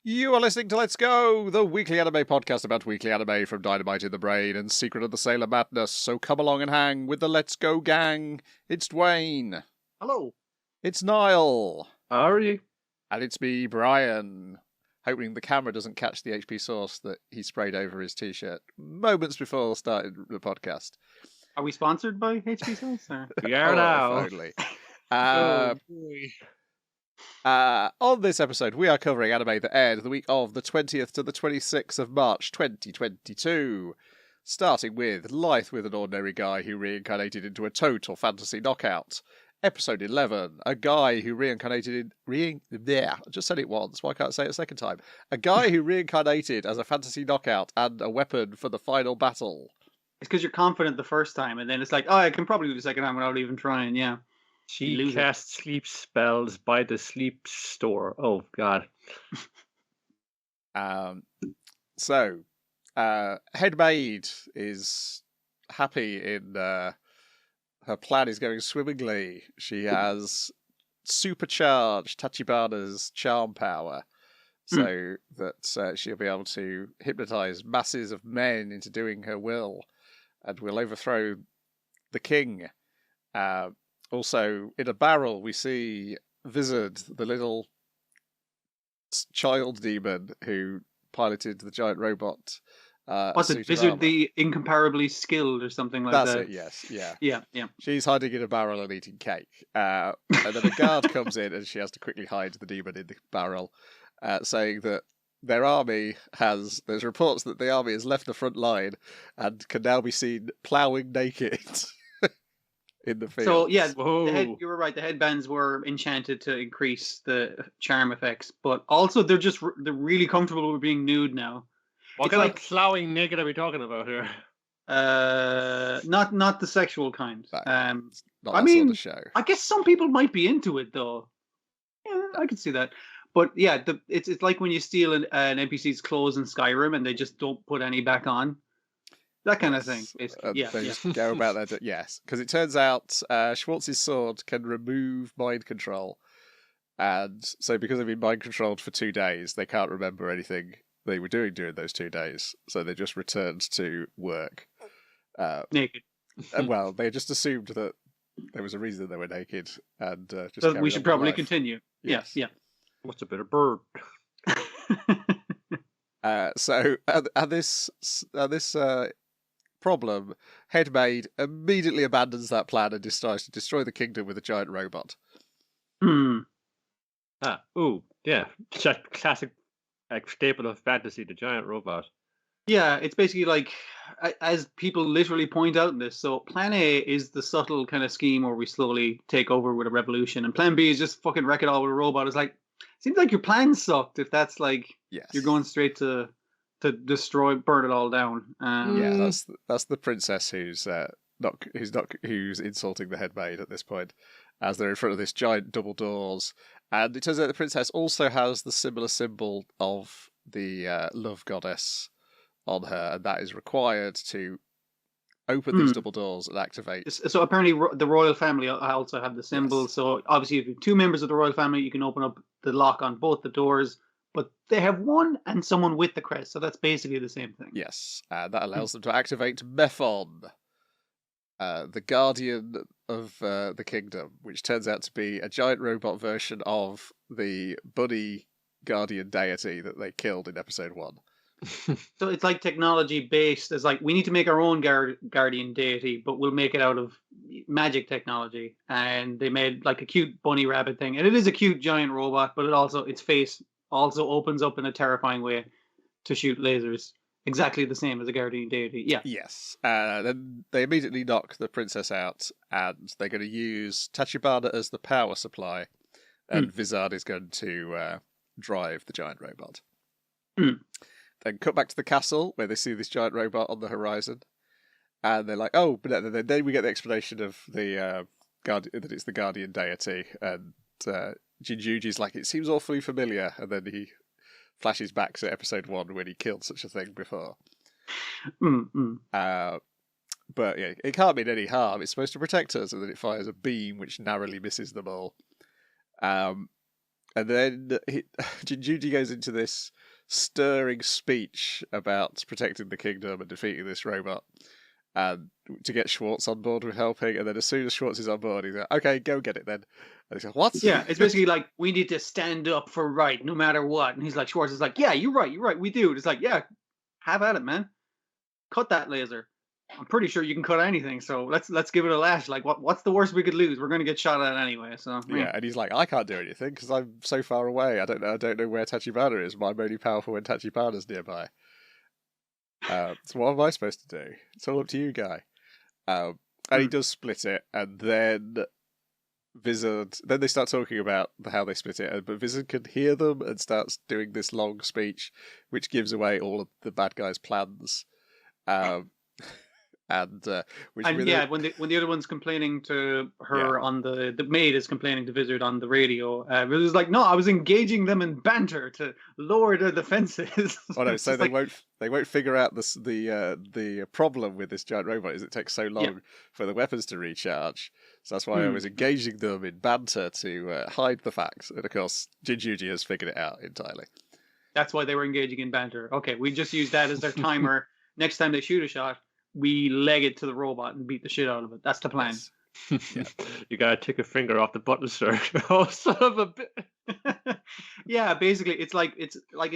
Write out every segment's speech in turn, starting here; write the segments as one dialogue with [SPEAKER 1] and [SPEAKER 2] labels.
[SPEAKER 1] You are listening to Let's Go, the weekly anime podcast about weekly anime from Dynamite in the Brain and Secret of the Sailor Madness. So come along and hang with the Let's Go gang. It's Dwayne.
[SPEAKER 2] Hello.
[SPEAKER 1] It's Niall.
[SPEAKER 2] How are you?
[SPEAKER 1] And it's me, Brian. Hoping the camera doesn't catch the HP sauce that he sprayed over his t-shirt moments before starting the podcast.
[SPEAKER 2] Are we sponsored by HP Sauce?
[SPEAKER 3] We are now.
[SPEAKER 1] Only.
[SPEAKER 3] Oh, boy.
[SPEAKER 1] On this episode, we are covering anime that aired the week of the 20th to the 26th of March 2022. Starting with Life with an Ordinary Guy Who Reincarnated into a Total Fantasy Knockout. Episode 11, a guy who reincarnated I just said it once, why can't I say it a second time? A guy who reincarnated as a fantasy knockout and a weapon for the final battle.
[SPEAKER 2] It's because you're confident the first time, and then it's like, oh, I can probably do the second time without even trying, yeah.
[SPEAKER 3] She casts sleep spells by the sleep store. Oh, God.
[SPEAKER 1] Headmaid is happy in... her plan is going swimmingly. She has supercharged Tachibana's charm power so that she'll be able to hypnotize masses of men into doing her will and will overthrow the king. Also, in a barrel, we see Vizard, the little child demon who piloted the giant robot.
[SPEAKER 2] Was it Vizard the incomparably skilled or something like that?
[SPEAKER 1] That's it, yes.
[SPEAKER 2] Yeah.
[SPEAKER 1] She's hiding in a barrel and eating cake. And then a guard comes in and she has to quickly hide the demon in the barrel, saying that their army there's reports that the army has left the front line and can now be seen ploughing naked in the field.
[SPEAKER 2] So, yeah, you were right. The headbands were enchanted to increase the charm effects, but also they're really comfortable with being nude now.
[SPEAKER 3] What kind of ploughing naked are we talking about here?
[SPEAKER 2] Not the sexual kind.
[SPEAKER 1] Not that sort of show.
[SPEAKER 2] I guess some people might be into it though. Yeah, I could see that. But yeah, it's like when you steal an NPC's clothes in Skyrim and they just don't put any back on. That kind of thing.
[SPEAKER 1] They just go about that. Yes, because it turns out Schwartz's sword can remove mind control, and so because they've been mind controlled for 2 days, they can't remember anything they were doing during those 2 days. So they just returned to work
[SPEAKER 2] naked.
[SPEAKER 1] Well, they just assumed that there was a reason they were naked, and just.
[SPEAKER 2] So we should probably continue.
[SPEAKER 1] Yes.
[SPEAKER 2] Yeah.
[SPEAKER 3] What's a bit of bird?
[SPEAKER 1] So this problem, Headmaid immediately abandons that plan and decides to destroy the kingdom with a giant robot.
[SPEAKER 3] Yeah. Classic staple of fantasy, the giant robot.
[SPEAKER 2] Yeah, it's basically like, as people literally point out in this, so Plan A is the subtle kind of scheme where we slowly take over with a revolution, and Plan B is just fucking wreck it all with a robot. It's like, seems like your plan sucked if that's like, you're going straight to destroy, burn it all down.
[SPEAKER 1] That's the princess who's insulting the headmaid at this point, as they're in front of this giant double doors. And it turns out the princess also has the similar symbol of the love goddess on her, and that is required to open these double doors and activate.
[SPEAKER 2] So apparently the royal family also have the symbol. Yes. So obviously if you have 2 members of the royal family, you can open up the lock on both the doors, but they have one and someone with the crest. So that's basically the same thing.
[SPEAKER 1] Yes, that allows them to activate Mephon, the guardian of the kingdom, which turns out to be a giant robot version of the bunny guardian deity that they killed in episode 1.
[SPEAKER 2] So it's like technology based. It's like, we need to make our own guardian deity, but we'll make it out of magic technology. And they made like a cute bunny rabbit thing, and it is a cute giant robot, but its face also opens up in a terrifying way to shoot lasers. Exactly the same as a guardian deity. Yeah.
[SPEAKER 1] Yes. Then they immediately knock the princess out, and they're going to use Tachibana as the power supply, and Vizard is going to drive the giant robot. Then cut back to the castle where they see this giant robot on the horizon, and they're like, "Oh!" But then we get the explanation of the that it's the guardian deity, and Jinjuji's like, "It seems awfully familiar," and then he flashes back to episode 1 when he killed such a thing before. But yeah, it can't mean any harm. It's supposed to protect us, and then it fires a beam which narrowly misses them all. And then Jinjuji goes into this stirring speech about protecting the kingdom and defeating this robot, and to get Schwartz on board with helping. And then as soon as Schwartz is on board, he's like, "Okay, go get it then." And he's like, "What?"
[SPEAKER 2] Yeah, it's basically like, we need to stand up for right no matter what. And he's like, Schwartz is like, yeah, you're right, we do. It's like, yeah, have at it, man. Cut that laser. I'm pretty sure you can cut anything, so let's give it a lash. Like, what's the worst we could lose? We're gonna get shot at anyway. So
[SPEAKER 1] Yeah, and he's like, "I can't do anything because I'm so far away. I don't know where Tachibana is. I'm only powerful when Tachibana's nearby. So what am I supposed to do? It's all up to you, guy." And he does split it, and then Vizard. Then they start talking about how they split it, but Vizard can hear them and starts doing this long speech, which gives away all of the bad guys' plans. When
[SPEAKER 2] the other one's complaining to her on the maid is complaining to Vizard on the radio, Vizard's like, no, I was engaging them in banter to lower their defenses.
[SPEAKER 1] Oh no, so they won't figure out the problem with this giant robot is it takes so long for the weapons to recharge. So that's why I was engaging them in banter to hide the facts. And of course, Jinjuji has figured it out entirely.
[SPEAKER 2] That's why they were engaging in banter. Okay, we just use that as their timer. Next time they shoot a shot, we leg it to the robot and beat the shit out of it. That's the plan.
[SPEAKER 1] Yes.
[SPEAKER 3] You gotta take a finger off the button, sir. Oh, son of a bit.
[SPEAKER 2] Yeah, basically, it's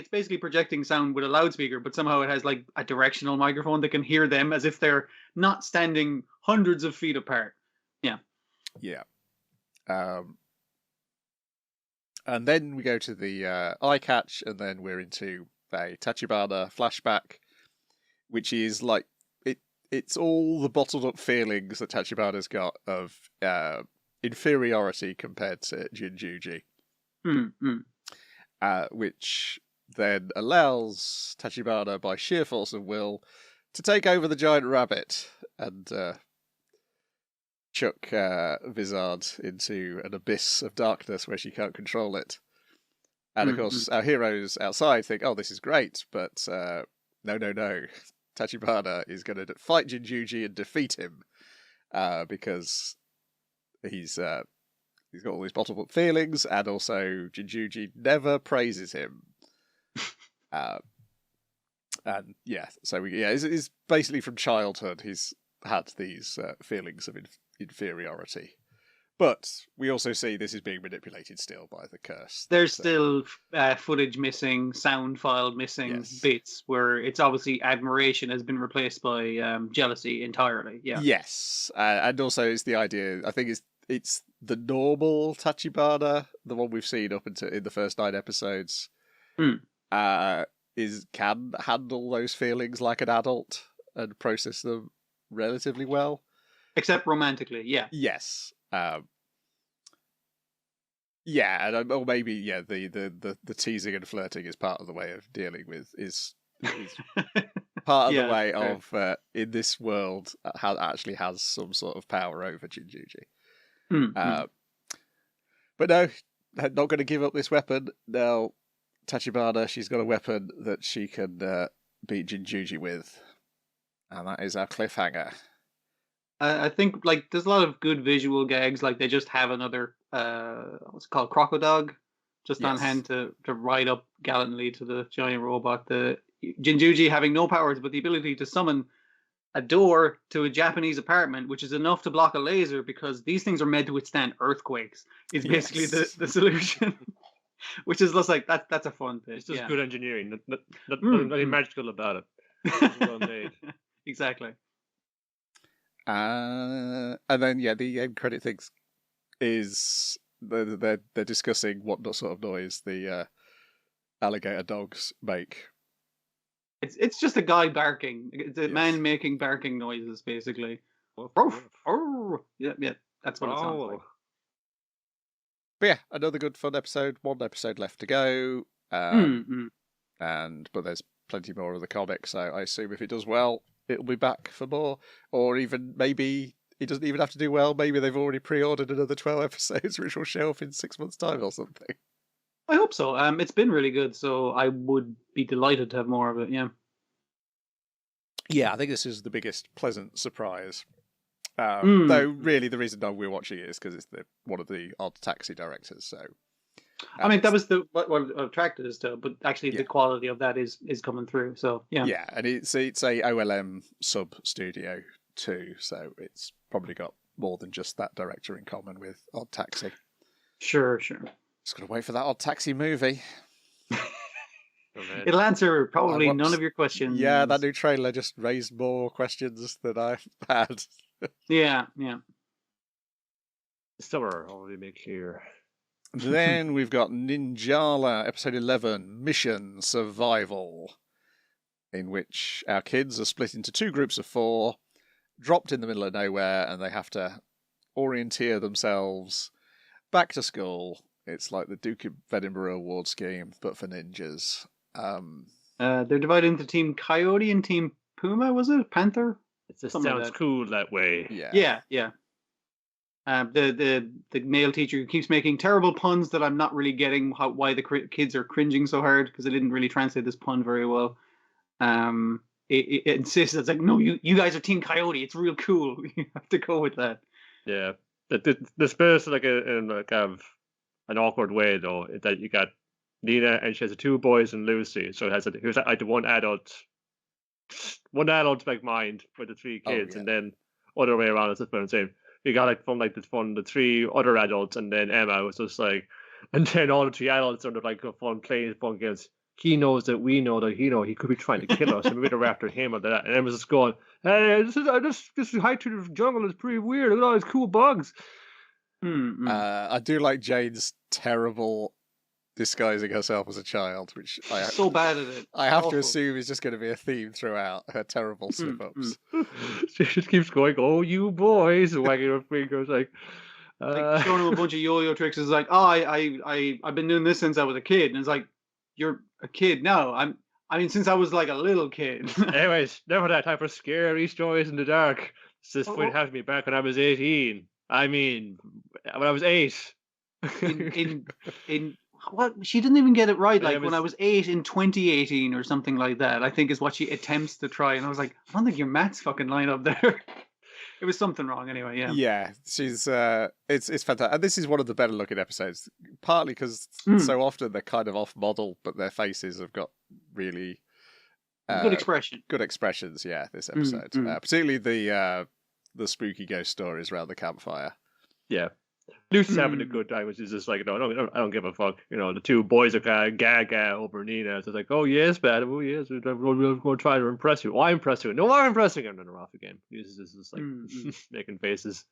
[SPEAKER 2] basically projecting sound with a loudspeaker, but somehow it has like a directional microphone that can hear them as if they're not standing hundreds of feet apart. Yeah.
[SPEAKER 1] Yeah. And then we go to the eye catch, and then we're into a Tachibana flashback, which is like it's all the bottled up feelings that Tachibana's got of inferiority compared to Jinjuji. Which then allows Tachibana, by sheer force of will, to take over the giant rabbit and chuck Vizard into an abyss of darkness where she can't control it. And of course, our heroes outside think, "Oh, this is great," but no. Tachibana is going to fight Jinjuji and defeat him because he's got all these bottled up feelings, and also Jinjuji never praises him. And yeah, so it's basically from childhood he's had these feelings of inferiority. But we also see this is being manipulated still by the curse.
[SPEAKER 2] There's still footage missing, sound file missing, bits where it's obviously admiration has been replaced by jealousy entirely. Yeah.
[SPEAKER 1] Yes, and also it's the idea. I think it's the normal Tachibana, the one we've seen up into in the first 9 episodes, can handle those feelings like an adult and process them relatively well.
[SPEAKER 2] Except romantically, yeah.
[SPEAKER 1] Yes. Or maybe the teasing and flirting is part of the way of dealing with is part of the way of in this world actually has some sort of power over Jinjuji. But no, not going to give up this weapon. Now, Tachibana, she's got a weapon that she can beat Jinjuji with, and that is our cliffhanger.
[SPEAKER 2] I think there's a lot of good visual gags. Like they just have another what's it called, crocodog, just on hand to ride up gallantly to the giant robot. The Jinjuji having no powers but the ability to summon a door to a Japanese apartment, which is enough to block a laser because these things are made to withstand earthquakes. Is basically the solution. Which is just like that's a fun bit.
[SPEAKER 3] It's just good engineering. Nothing magical about it. It's well made.
[SPEAKER 2] Exactly.
[SPEAKER 1] And then the end credit things is they're discussing what sort of noise the alligator dogs make.
[SPEAKER 2] It's just a guy barking. It's a man making barking noises, basically. Yeah, that's what it sounds like.
[SPEAKER 1] But yeah, another good fun episode. 1 episode left to go, but there's plenty more of the comic. So I assume if it does well, it'll be back for more, or even maybe it doesn't even have to do well. Maybe they've already pre-ordered another 12 episodes, which will show up in 6 months' time or something.
[SPEAKER 2] I hope so. It's been really good, so I would be delighted to have more of it. Yeah.
[SPEAKER 1] Yeah, I think this is the biggest pleasant surprise. Though really, the reason we're watching it is because it's one of the odd taxi directors. So
[SPEAKER 2] I mean, that was what attracted us to, but actually
[SPEAKER 1] Yeah.
[SPEAKER 2] the quality of that is coming through. So yeah.
[SPEAKER 1] Yeah, and it's a OLM sub studio too, so it's probably got more than just that director in common with Odd Taxi.
[SPEAKER 2] Sure.
[SPEAKER 1] Just gotta wait for that Odd Taxi movie.
[SPEAKER 2] It'll answer probably none of your questions.
[SPEAKER 1] Yeah, that new trailer just raised more questions than I've had.
[SPEAKER 2] Yeah.
[SPEAKER 3] Summer, already make clear.
[SPEAKER 1] Then we've got Ninjala, episode 11, Mission Survival, in which our kids are split into 2 groups of 4, dropped in the middle of nowhere, and they have to orienteer themselves back to school. It's like the Duke of Edinburgh award scheme, but for ninjas.
[SPEAKER 2] They're divided into Team Coyote and Team Puma, was it? Panther?
[SPEAKER 3] It just
[SPEAKER 2] Something like
[SPEAKER 3] sounds
[SPEAKER 2] that.
[SPEAKER 3] cool that way.
[SPEAKER 1] Yeah.
[SPEAKER 2] The male teacher who keeps making terrible puns that I'm not really getting why the kids are cringing so hard, because I didn't really translate this pun very well. It insists, it's like, no, you guys are Team Coyote. It's real cool. You have to go with that.
[SPEAKER 3] Yeah, the space like in like an awkward way though. That you got Nina and she has 2 boys and Lucy, so it has here's like the one adult like mind for the 3 kids, and then other way around. It's just what I'm saying. You got like from the 3 other adults, and then Emma was just like, and then all the 3 adults are like fun playing fun games. He knows that we know that he could be trying to kill us, and we're after him or that. And Emma's just going, "Hey, this hike through the jungle is pretty weird. Look at all these cool bugs."
[SPEAKER 1] I do like Jane's terrible disguising herself as a child, which
[SPEAKER 2] so bad at it.
[SPEAKER 1] I have to assume is just going to be a theme throughout her terrible slip-ups.
[SPEAKER 3] She just keeps going, "Oh, you boys," wagging her fingers like
[SPEAKER 2] showing him a bunch of yo-yo tricks. It's like, oh, I've been doing this since I was a kid, and it's like, you're a kid now. I mean, since I was like a little kid.
[SPEAKER 3] Anyways, never that time for scary stories in the dark. This point happened to me back when I was 18. I mean, when I was 8.
[SPEAKER 2] in what, she didn't even get it right. Like when I was 8 in 2018 or something like that, I think is what she attempts to try. And I was like, I don't think your maths fucking line up there. It was something wrong anyway.
[SPEAKER 1] Yeah, she's it's fantastic, and this is one of the better looking episodes. Partly because so often they're kind of off model, but their faces have got really
[SPEAKER 2] good expression.
[SPEAKER 1] Good expressions. Yeah, this episode, particularly the spooky ghost stories around the campfire.
[SPEAKER 3] Yeah. Lucy's having a good time, which is just like, no, I don't give a fuck. You know, the 2 boys are kind of gaga over Nina. It's like, oh yes, bad. Oh yes, we're going to try to impress you. Oh, I impress you. No, I'm impressing him. And then they're off again. This is just like making faces.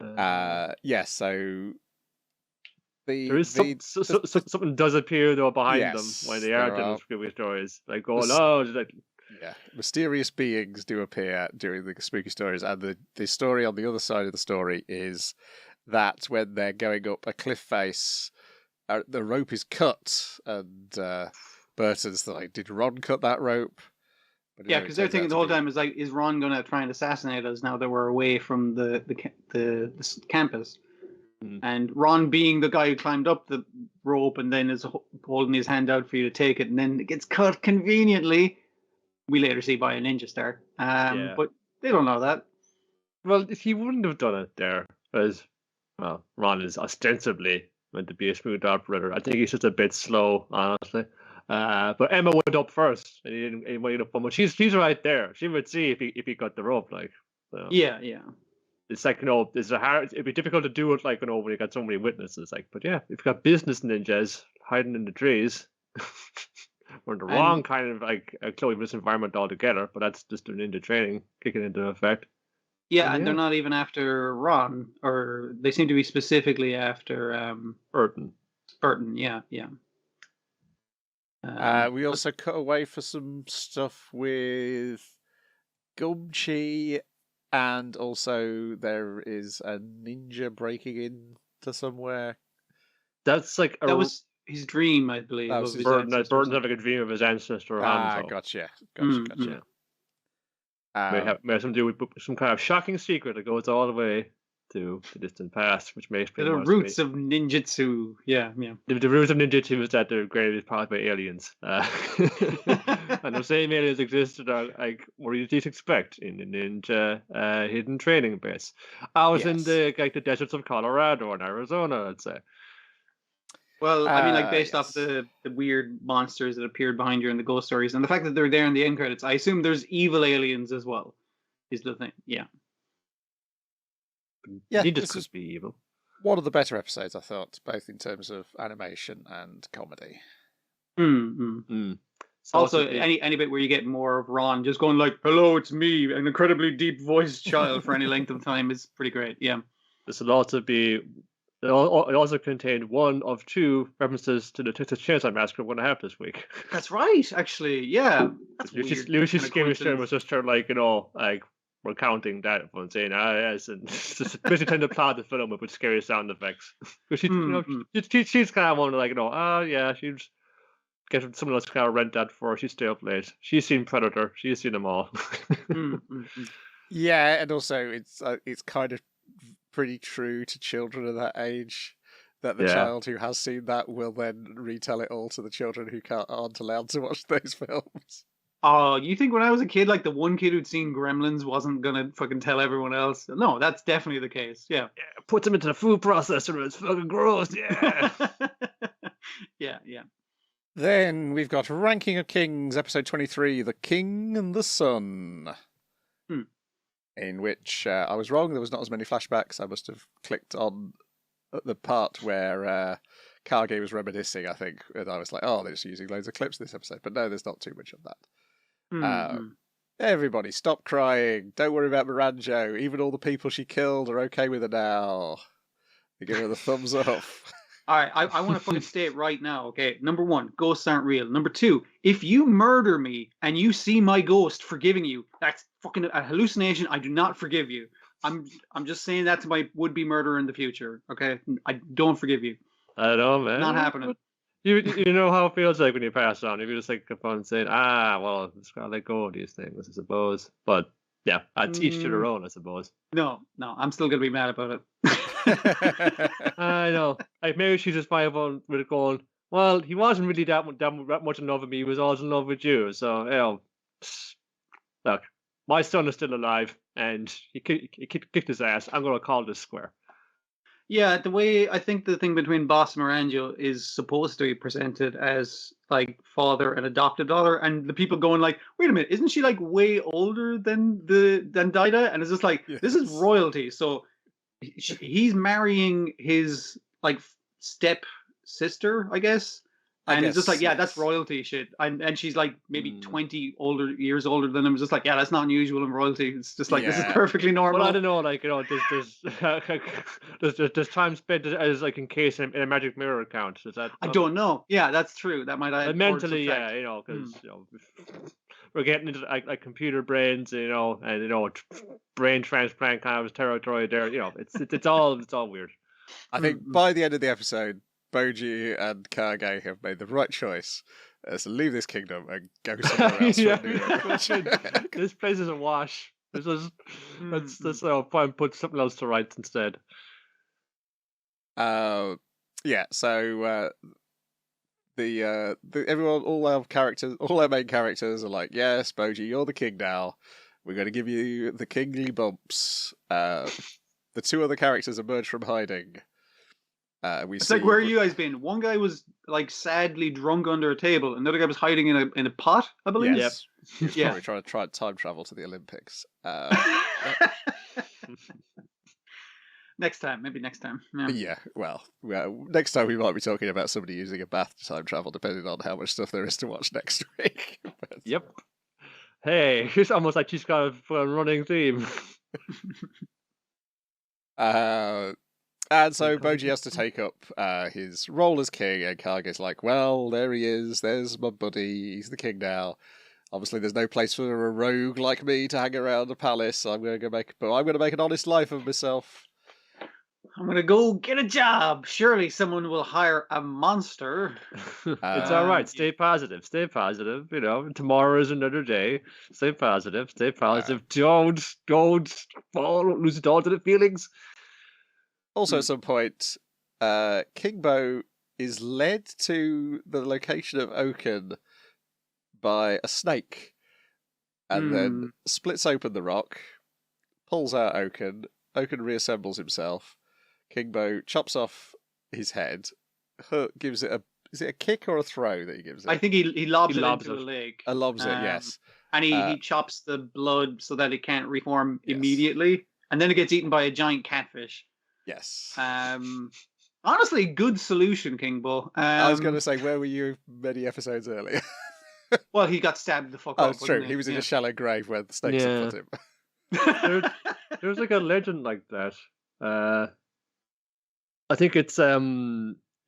[SPEAKER 1] Yeah. So
[SPEAKER 3] there is something does appear though behind them when they are telling spooky stories. Like, oh no, like.
[SPEAKER 1] Yeah, mysterious beings do appear during the spooky stories, and the story on the other side of the story is that when they're going up a cliff face, the rope is cut, and Burton's like, "Did Ron cut that rope?"
[SPEAKER 2] But yeah, because they're thinking the whole time is like, is Ron going to try and assassinate us now that we're away from the campus? And Ron, being the guy who climbed up the rope and then is holding his hand out for you to take it, and then it gets cut conveniently. We later see by a ninja star. But they don't know that.
[SPEAKER 3] Well, he wouldn't have done it there, because, well, Ron is ostensibly meant to be a smooth operator. I think he's just a bit slow, honestly. But Emma went up first, and he didn't wait up for much. She's right there. She would see if he got the rope, like. So.
[SPEAKER 2] Yeah.
[SPEAKER 3] It's like, it'd be difficult to do it, like, when you got so many witnesses, like. But yeah, if you got business ninjas hiding in the trees. We're in the wrong kind of like a close environment altogether, but that's just an ninja training kicking into effect.
[SPEAKER 2] Yeah, and they're not even after Ron, or they seem to be specifically after
[SPEAKER 3] Burton.
[SPEAKER 2] Yeah.
[SPEAKER 1] We also cut away for some stuff with Gumchi, and also there is a ninja breaking into somewhere.
[SPEAKER 3] That's like
[SPEAKER 2] that was his dream, I believe.
[SPEAKER 3] Burton's having a dream of his ancestor.
[SPEAKER 1] Gotcha.
[SPEAKER 3] May have something to do with some kind of shocking secret that goes all the way to the distant past, which may explain
[SPEAKER 2] the roots of ninjutsu. Yeah.
[SPEAKER 3] The roots of ninjutsu is that they're created powered by aliens, and the same aliens existed like what you'd expect in the ninja hidden training base. I was in the deserts of Colorado and Arizona, I'd say.
[SPEAKER 2] Well, I mean, like based off
[SPEAKER 1] Yes.
[SPEAKER 2] the weird monsters that appeared behind you in the ghost stories, and the fact that they're there in the end credits, I assume there's evil aliens as well. Is the thing? Yeah.
[SPEAKER 1] Yeah,
[SPEAKER 3] Ninjas
[SPEAKER 1] this
[SPEAKER 3] could
[SPEAKER 1] is
[SPEAKER 3] be evil.
[SPEAKER 1] one of the better episodes, I thought, both in terms of animation and comedy.
[SPEAKER 2] Mm-hmm.
[SPEAKER 3] It's
[SPEAKER 2] Also,
[SPEAKER 3] been-
[SPEAKER 2] any bit where you get more of Ron just going like, "Hello, it's me," an incredibly deep voiced child for any length of time is pretty great. Yeah.
[SPEAKER 3] this will also be. It also contained one of two references to the Texas Chainsaw Massacre we're going to have this week.
[SPEAKER 2] That's right, actually. Yeah. That's
[SPEAKER 3] Lucy's
[SPEAKER 2] weird.
[SPEAKER 3] Lucy's
[SPEAKER 2] kind of
[SPEAKER 3] game show was
[SPEAKER 2] coincidence.
[SPEAKER 3] just like like we're counting that and saying yes, and just basically trying to plot the film with scary sound effects. Because she's kind of one like yeah, she'd get someone else to kind of rent that for her. She'd stay up late. She's seen Predator. She's seen them all.
[SPEAKER 1] Yeah, and also it's kind of pretty true to children of that age that the
[SPEAKER 3] Yeah.
[SPEAKER 1] child who has seen that will then retell it all to the children who aren't allowed to watch those films.
[SPEAKER 2] Oh, you think when I was a kid, like the one kid who'd seen Gremlins wasn't gonna fucking tell everyone else? No, that's definitely the case. Yeah.
[SPEAKER 3] Yeah, puts them into the food processor. It's fucking gross. Yeah.
[SPEAKER 2] Yeah.
[SPEAKER 1] Then we've got Ranking of Kings, episode 23, The King and the Sun. In which I was wrong, there was not as many flashbacks. I must have clicked on the part where Kage was reminiscing, I think, and I was like, oh, they're just using loads of clips this episode. But no, there's not too much of that. Everybody, stop crying. Don't worry about Miranjo. Even all the people she killed are okay with her now. They give her the thumbs up.
[SPEAKER 2] All right, I want to fucking state right now, okay? Number one, ghosts aren't real. Number two, if you murder me and you see my ghost forgiving you, that's fucking a hallucination. I do not forgive you. I'm just saying that to my would-be murderer in the future, okay? I don't forgive you.
[SPEAKER 3] I don't know, man.
[SPEAKER 2] Not happening.
[SPEAKER 3] You know how it feels like when you pass on. If you just like keep on saying, well, just gotta let go of these things, I suppose. But yeah, I'd each to their own, I suppose.
[SPEAKER 2] No, I'm still gonna be mad about it.
[SPEAKER 3] I know. Like maybe she's just fine with it going, well, he wasn't really that much in love with me. He was always in love with you. So, look, my son is still alive, and he kicked his ass. I'm gonna call this square.
[SPEAKER 2] Yeah, the way I think the thing between Boss and Miranjo is supposed to be presented as like father and adopted daughter, and the people going like, "Wait a minute, isn't she like way older than Daida?" And it's just like, this is royalty. So he's marrying his like step sister, I guess. And it's just like, yeah, that's royalty shit. And she's like maybe 20 years older than him. It's just like, yeah, that's not unusual in royalty. It's just like, this is perfectly normal.
[SPEAKER 3] Well, I don't know, like, there's time spent as like in case in a magic mirror account. Is that?
[SPEAKER 2] I don't know. Yeah, that's true. That might add
[SPEAKER 3] mentally, yeah, because we're getting into like computer brains, and brain transplant kind of territory there. It's all weird.
[SPEAKER 1] I think by the end of the episode, Boji and Kage have made the right choice. So leave this kingdom and go somewhere else.
[SPEAKER 3] This place is a wash. Let's try and put something else to rights instead.
[SPEAKER 1] So everyone, all our main characters are like, yes, Boji, you're the king now. We're going to give you the kingly bumps. The two other characters emerge from hiding.
[SPEAKER 2] It's like, where are you guys been? One guy was like sadly drunk under a table, and the other guy was hiding in a pot, I believe.
[SPEAKER 1] Yes. Yep. He's probably trying to time travel to the Olympics.
[SPEAKER 2] Maybe next time.
[SPEAKER 1] Yeah, well, next time we might be talking about somebody using a bath to time travel, depending on how much stuff there is to watch next week.
[SPEAKER 3] Yep. Hey, it's almost like she's got a running theme.
[SPEAKER 1] And so Boji has to take up his role as king, and Kage's like, well, there he is, there's my buddy, he's the king now. Obviously there's no place for a rogue like me to hang around the palace, so I'm going to make an honest life of myself.
[SPEAKER 2] I'm going to go get a job. Surely someone will hire a monster.
[SPEAKER 3] It's all right. Stay positive. Stay positive. Tomorrow is another day. Stay positive. Stay positive. Don't lose it all to the feelings.
[SPEAKER 1] Also, at some point, Kingbo is led to the location of Oaken by a snake, and then splits open the rock, pulls out Oaken. Oaken reassembles himself. Kingbo chops off his head, Hook gives it a. Is it a kick or a throw that he gives it?
[SPEAKER 2] I think he lobs
[SPEAKER 3] He
[SPEAKER 2] it
[SPEAKER 3] lobs
[SPEAKER 2] into
[SPEAKER 3] it.
[SPEAKER 2] a lake.
[SPEAKER 1] Lobs it, yes.
[SPEAKER 2] And he chops the blood so that it can't reform
[SPEAKER 1] Yes.
[SPEAKER 2] immediately. And then it gets eaten by a giant catfish.
[SPEAKER 1] Yes.
[SPEAKER 2] Honestly, good solution, King Bull.
[SPEAKER 1] I was going to say, where were you many episodes earlier?
[SPEAKER 2] Well, he got stabbed the fuck
[SPEAKER 1] Oh,
[SPEAKER 2] up.
[SPEAKER 1] it's true.
[SPEAKER 2] wasn't
[SPEAKER 1] He was in a shallow grave where the snakes had put him.
[SPEAKER 3] There's like a legend like that. I think it's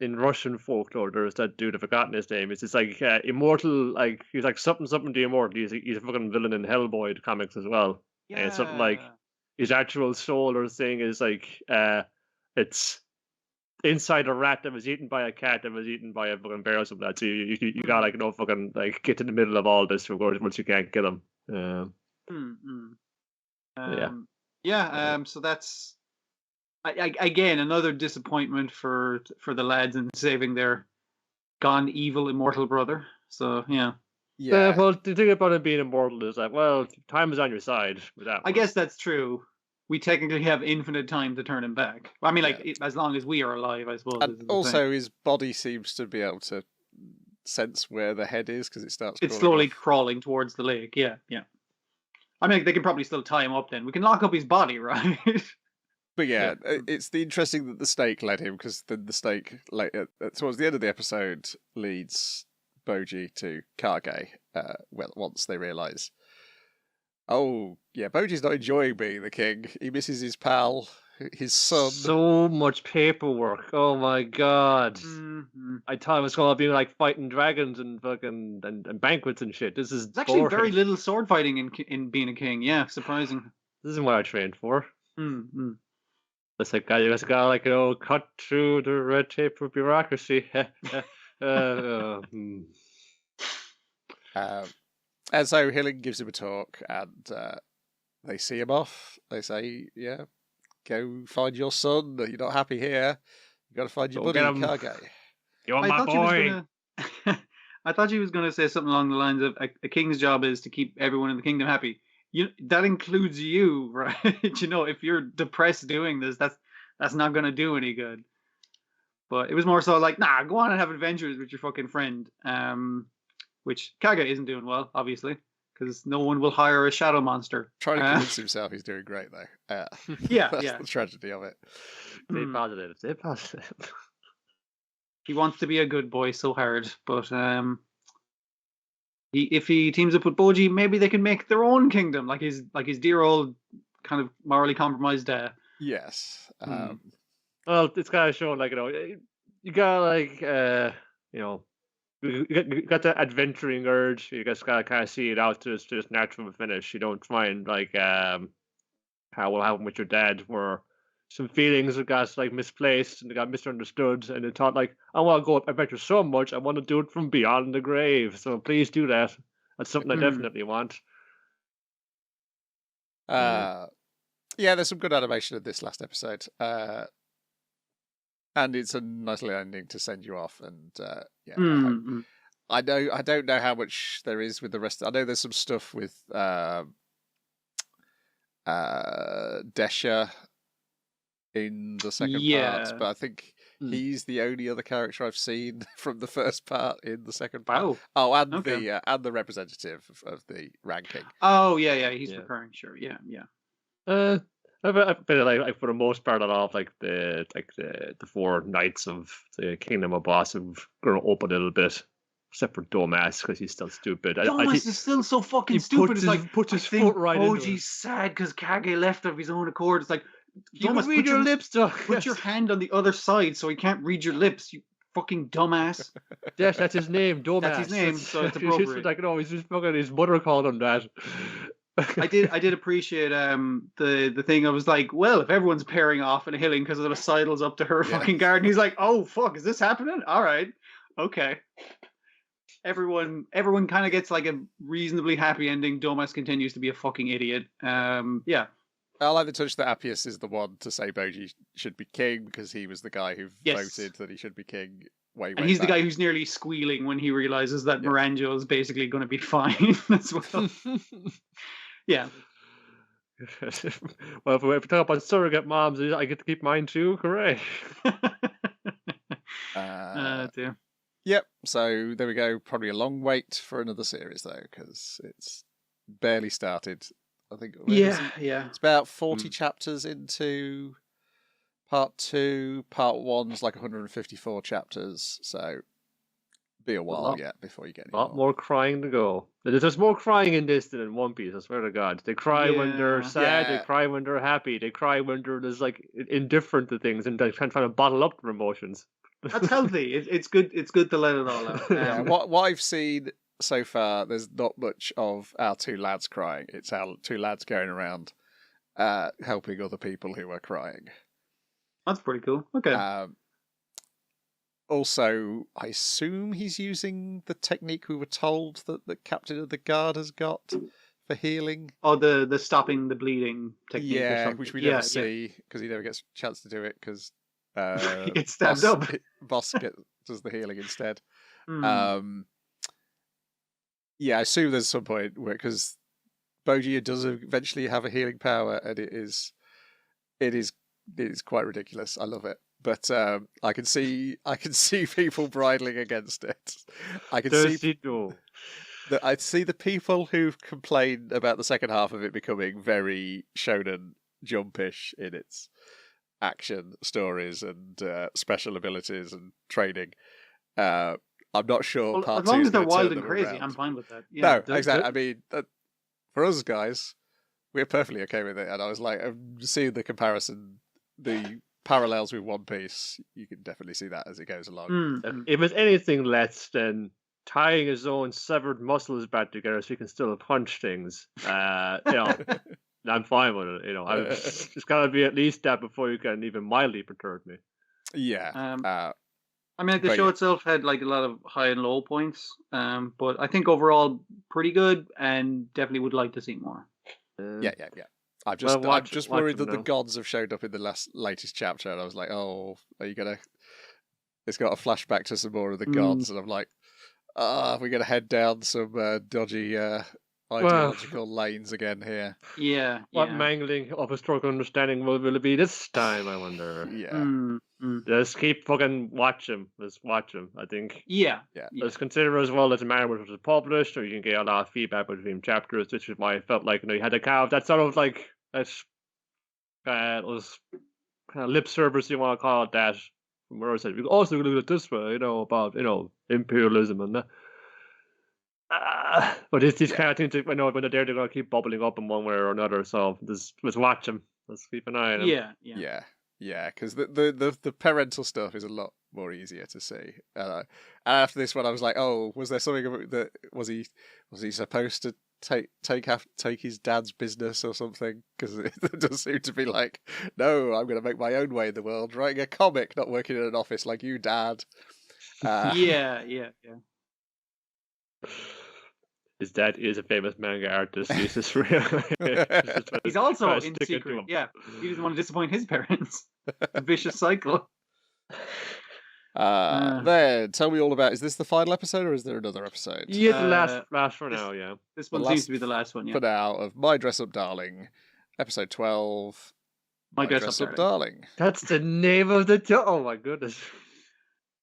[SPEAKER 3] in Russian folklore. There's that dude, I've forgotten his name. It's like immortal. Like he's like something the immortal. He's a fucking villain in Hellboy the comics as well.
[SPEAKER 2] Yeah.
[SPEAKER 3] And it's something like his actual soul or thing is like it's inside a rat that was eaten by a cat that was eaten by a fucking bear or something like that. So you got like no fucking like get in the middle of all this once you can't kill him.
[SPEAKER 2] So that's again another disappointment for the lads in saving their gone evil immortal brother. So yeah.
[SPEAKER 3] Well, the thing about him being immortal is that, well, time is on your side with that.
[SPEAKER 2] I guess that's true. We technically have infinite time to turn him back. I mean, like as long as we are alive, I suppose.
[SPEAKER 1] And also, his body seems to be able to sense where the head is because it starts.
[SPEAKER 2] It's slowly crawling towards the lake. Yeah. I mean, they can probably still tie him up. Then we can lock up his body, right?
[SPEAKER 1] But yeah, it's interesting that the snake led him because the snake, like towards the end of the episode, leads Boji to Kage. Once they realise, oh yeah, Boji's not enjoying being the king. He misses his pal, his son.
[SPEAKER 3] So much paperwork. Oh my god!
[SPEAKER 2] Mm-hmm.
[SPEAKER 3] I thought it was going to be like fighting dragons and fucking and banquets and shit. This is
[SPEAKER 2] actually
[SPEAKER 3] boring.
[SPEAKER 2] very little sword fighting in being a king. Yeah, surprising.
[SPEAKER 3] This isn't what I trained for.
[SPEAKER 2] Mm-hmm.
[SPEAKER 3] It's like you just gotta like cut through the red tape of bureaucracy.
[SPEAKER 1] And so Hilling gives him a talk, and they see him off. They say, "Yeah, go find your son. You're not happy here. You got to find your buddy, Kage."
[SPEAKER 3] You're my boy.
[SPEAKER 2] I thought she was going to say something along the lines of, "A king's job is to keep everyone in the kingdom happy." That includes you, right? If you're depressed doing this, that's not going to do any good. But it was more so like, nah, go on and have adventures with your fucking friend. Which Kage isn't doing well, obviously, because no one will hire a shadow monster.
[SPEAKER 1] Trying to convince himself he's doing great, though. That's the tragedy of it.
[SPEAKER 3] Stay positive. Stay positive.
[SPEAKER 2] He wants to be a good boy so hard, but if he teams up with Boji, maybe they can make their own kingdom, like his dear old kind of morally compromised dad.
[SPEAKER 1] Yes.
[SPEAKER 3] Well, it's kind of showing like you got like you got the adventuring urge. You just gotta kind of see it out to its natural finish. You don't find like how will happen with your dad, where some feelings got like misplaced and they got misunderstood, and they thought like, I want to go adventure so much, I want to do it from beyond the grave. So please do that. That's something I definitely want.
[SPEAKER 1] Yeah, there's some good animation in this last episode. And it's a nice little ending to send you off, and I don't know how much there is with the rest. I know there's some stuff with Desha in the second part, but I think he's the only other character I've seen from the first part in the second part. And the representative of the ranking.
[SPEAKER 2] Oh yeah, he's recurring. Sure, yeah.
[SPEAKER 3] I've been like for the most part, a lot of like the four knights of the Kingdom of Boss have grown up a little bit, except for Domas because he's still stupid.
[SPEAKER 2] Domas is still so fucking stupid. It's
[SPEAKER 3] puts his foot right into it.
[SPEAKER 2] Boji's sad because Kage left of his own accord. It's like,
[SPEAKER 3] Domas, read your lips, dog.
[SPEAKER 2] Put your hand on the other side so he can't read your lips. You fucking dumbass.
[SPEAKER 3] Yes, that's his name, Domas.
[SPEAKER 2] That's his name, so it's appropriate.
[SPEAKER 3] Like he's just fucking his mother called him that.
[SPEAKER 2] I did appreciate the thing. I was like, well, if everyone's pairing off and Hilling because of the sidles up to her fucking garden, he's like, oh fuck, is this happening? All right, okay. Everyone kind of gets like a reasonably happy ending. Domas continues to be a fucking idiot. Yeah.
[SPEAKER 1] I like the touch that Appius is the one to say Boji should be king because he was the guy who voted that he should be king.
[SPEAKER 2] And he's the guy who's nearly squealing when he realizes that Miranjo is basically going to be fine as well. Yeah.
[SPEAKER 3] Well, if we talk about surrogate moms, I get to keep mine too. Hooray!
[SPEAKER 2] Dear.
[SPEAKER 1] Yep. So there we go. Probably a long wait for another series though, because it's barely started. I think.
[SPEAKER 2] Yeah.
[SPEAKER 1] It's about 40 chapters into part 2. Part 1's like 154 chapters. So be a while yet before you get any
[SPEAKER 3] A lot more crying to go. There's more crying in this than in One Piece, I swear to God. They cry when they're sad, they cry when they're happy, they cry when they're just like indifferent to things and they're trying to bottle up their emotions.
[SPEAKER 2] That's healthy. It's good. It's good to let it all out.
[SPEAKER 1] What I've seen so far, there's not much of our 2 lads crying. It's our 2 lads going around helping other people who are crying.
[SPEAKER 2] That's pretty cool. Okay.
[SPEAKER 1] Also, I assume he's using the technique we were told that the captain of the guard has got for healing.
[SPEAKER 2] Oh, the stopping the bleeding technique.
[SPEAKER 1] Yeah, which we never see because he never gets a chance to do it because
[SPEAKER 2] he gets stabbed up.
[SPEAKER 1] Boss does the healing instead.
[SPEAKER 2] Mm.
[SPEAKER 1] Yeah, I assume there's some point where because Bogia does eventually have a healing power, and it is quite ridiculous. I love it. But I can see people bridling against it. I see the people who complain about the second half of it becoming very shonen jumpish in its action stories and special abilities and training. I'm not sure.
[SPEAKER 2] Well, as long as they're wild and crazy, I'm fine with that. Yeah,
[SPEAKER 1] no, exactly. I mean, for us guys, we're perfectly okay with it. And I was like, I'm seeing the comparison, the parallels with One Piece, you can definitely see that as it goes along.
[SPEAKER 3] If it's anything less than tying his own severed muscles back together so he can still punch things, I'm fine with it. It's got to be at least that before you can even mildly perturb me.
[SPEAKER 1] Yeah.
[SPEAKER 2] I mean, the show itself had like a lot of high and low points, but I think overall pretty good, and definitely would like to see more.
[SPEAKER 1] Yeah. I'm just worried that the gods have showed up in the latest chapter, and I was like, oh, are you gonna? It's got a flashback to some more of the gods, and I'm like, we're gonna head down some dodgy ideological lanes again here.
[SPEAKER 2] Yeah.
[SPEAKER 3] What mangling of historical understanding will it be this time? I wonder.
[SPEAKER 1] Yeah.
[SPEAKER 3] Just keep fucking watch him. Let's watch him. I think.
[SPEAKER 2] Yeah.
[SPEAKER 3] Let's consider as well as a matter which was published, or you can get a lot of feedback between chapters, which is why I felt like you had to carve that sort of like that was kind of lip service, you want to call it that. From where I said we also look at it this way, about imperialism and that. But it's these kind of things. When they're there, they're gonna keep bubbling up in one way or another. So let's watch them. Let's keep an eye on them.
[SPEAKER 1] Yeah, because the parental stuff is a lot more easier to see. And after this one, I was like, oh, was there something about that? Was he supposed to take his dad's business or something? Because it does seem to be like, no, I'm going to make my own way in the world, writing a comic, not working in an office like you, Dad.
[SPEAKER 2] Yeah.
[SPEAKER 3] His dad is a famous manga artist. He's just real.
[SPEAKER 2] He's also in secret. Yeah, he doesn't want to disappoint his parents. A vicious cycle.
[SPEAKER 1] Then tell me all about. Is this the final episode, or is there another episode?
[SPEAKER 3] Yeah, the last for now. Yeah,
[SPEAKER 2] this one seems to be the last one. Yeah,
[SPEAKER 1] for now of My Dress Up Darling, episode 12.
[SPEAKER 2] My Dress Up
[SPEAKER 1] Darling.
[SPEAKER 3] That's the name of the. Oh my goodness.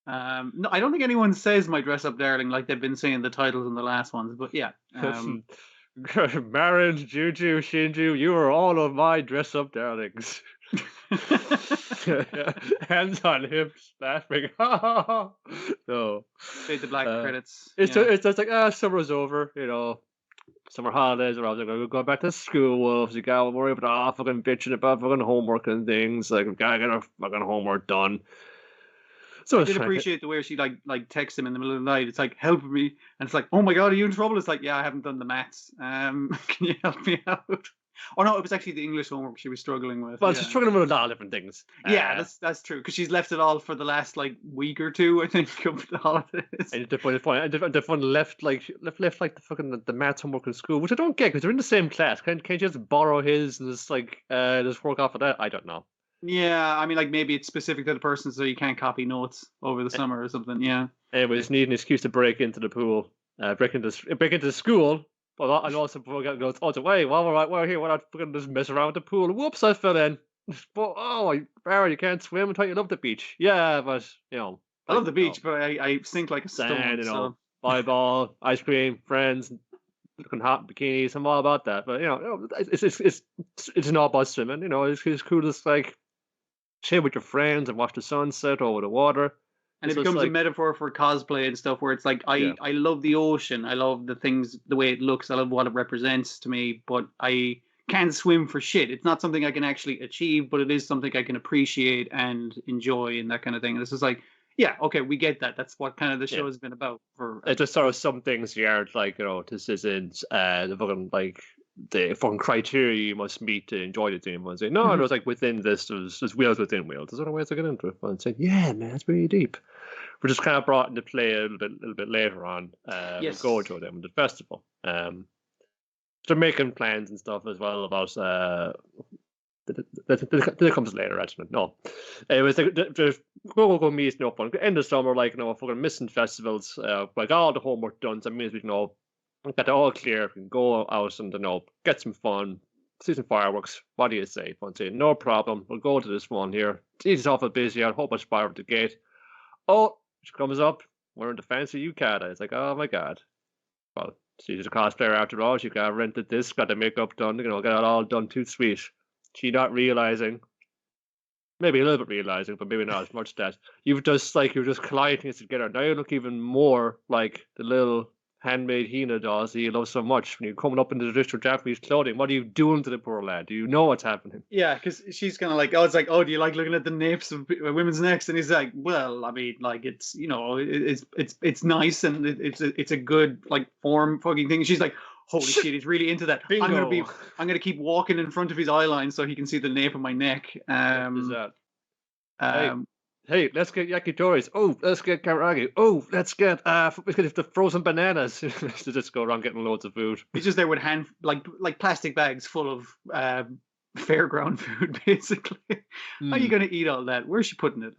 [SPEAKER 2] No, I don't think anyone says My Dress Up Darling like they've been saying the titles in the last ones, but yeah.
[SPEAKER 3] Marin, Juju, Shinju, you are all of my dress up darlings. Hands on hips, laughing. No.
[SPEAKER 2] Fade the black credits.
[SPEAKER 3] It's just like, summer's over, summer holidays, or I was like, go back to school. So you gotta worry about fucking bitching about fucking homework and things. Like, we gotta get our fucking homework done. So
[SPEAKER 2] I did appreciate the way she like texts him in the middle of the night. It's like, help me, and it's like, oh my god, are you in trouble? It's like, yeah, I haven't done the maths. Can you help me out? Or no, it was actually the English homework she was struggling with.
[SPEAKER 3] Well, she's struggling with a lot of different things.
[SPEAKER 2] Yeah, that's true, because she's left it all for the last week or two, I think, of the holidays.
[SPEAKER 3] And the fun left the fucking the maths homework in school, which I don't get because they're in the same class. Can't you just borrow his and just just work off of that? I don't know.
[SPEAKER 2] Yeah, I mean, maybe it's specific to the person, so you can't copy notes over the summer or something. Yeah.
[SPEAKER 3] Anyways, need an excuse to break into the pool, break into the school, but and also goes away. While we're here, why not fucking just mess around with the pool? Whoops, I fell in. But Barry, you can't swim. I thought you loved the beach. Yeah, but
[SPEAKER 2] I love the beach, but I sink like a
[SPEAKER 3] sand,
[SPEAKER 2] stone.
[SPEAKER 3] Volleyball, ice cream, friends, looking hot in bikinis. I'm all about that. But it's not about swimming. It's cool to just like chill with your friends and watch the sunset over the water.
[SPEAKER 2] And it becomes a metaphor for cosplay and stuff, where it's like I love the ocean, I love the things, the way it looks, I love what it represents to me, but I can't swim for shit. It's not something I can actually achieve, but it is something I can appreciate and enjoy and that kind of thing. And it's just like, yeah, okay, we get that. That's what kind of the show has been about.
[SPEAKER 3] It's just sort of some things here aren't like, this isn't the fucking like the fucking criteria you must meet to enjoy the game. I say, no, it was like within this, there's wheels within wheels. There's other ways to get into it. And say, yeah, man, that's pretty deep. We're just kind of brought into play a little bit later on. Yes. We'll go to them at the festival. They're making plans and stuff as well about that comes later, actually. No, it was just go meeting up on end of summer, like fucking missing festivals. Like all the homework done, so that means we can get it all clear. We can go out and get some fun, see some fireworks. What do you say? Fun saying, no problem. We'll go to this one here. It's awful busy. I hope I spy at the gate. Oh, she comes up wearing the fancy yukata. It's like, oh my god. Well, she's a cosplayer after all. She got rented this, got the makeup done, got it all done too sweet. She not realizing, maybe a little bit realizing, but maybe not as much that you're just colliding things together. Now you look even more like the little handmade Hina dolls that you love so much. When you're coming up into the traditional Japanese clothing, what are you doing to the poor lad? Do you know what's happening?
[SPEAKER 2] Yeah, because she's kind of like, it's like, do you like looking at the napes of women's necks? And he's like, well, I mean, like it's it's nice and it's a good like form fucking thing. She's like, holy shit, he's really into that.
[SPEAKER 3] Bingo.
[SPEAKER 2] I'm gonna keep walking in front of his eye line so he can see the nape of my neck.
[SPEAKER 3] What is that? Hey, let's get yakitori's. Oh, let's get karage. Oh, let's get the frozen bananas. To just go around getting loads of food.
[SPEAKER 2] He's just there with like plastic bags full of fairground food, basically. How are you gonna eat all that? Where's she putting it?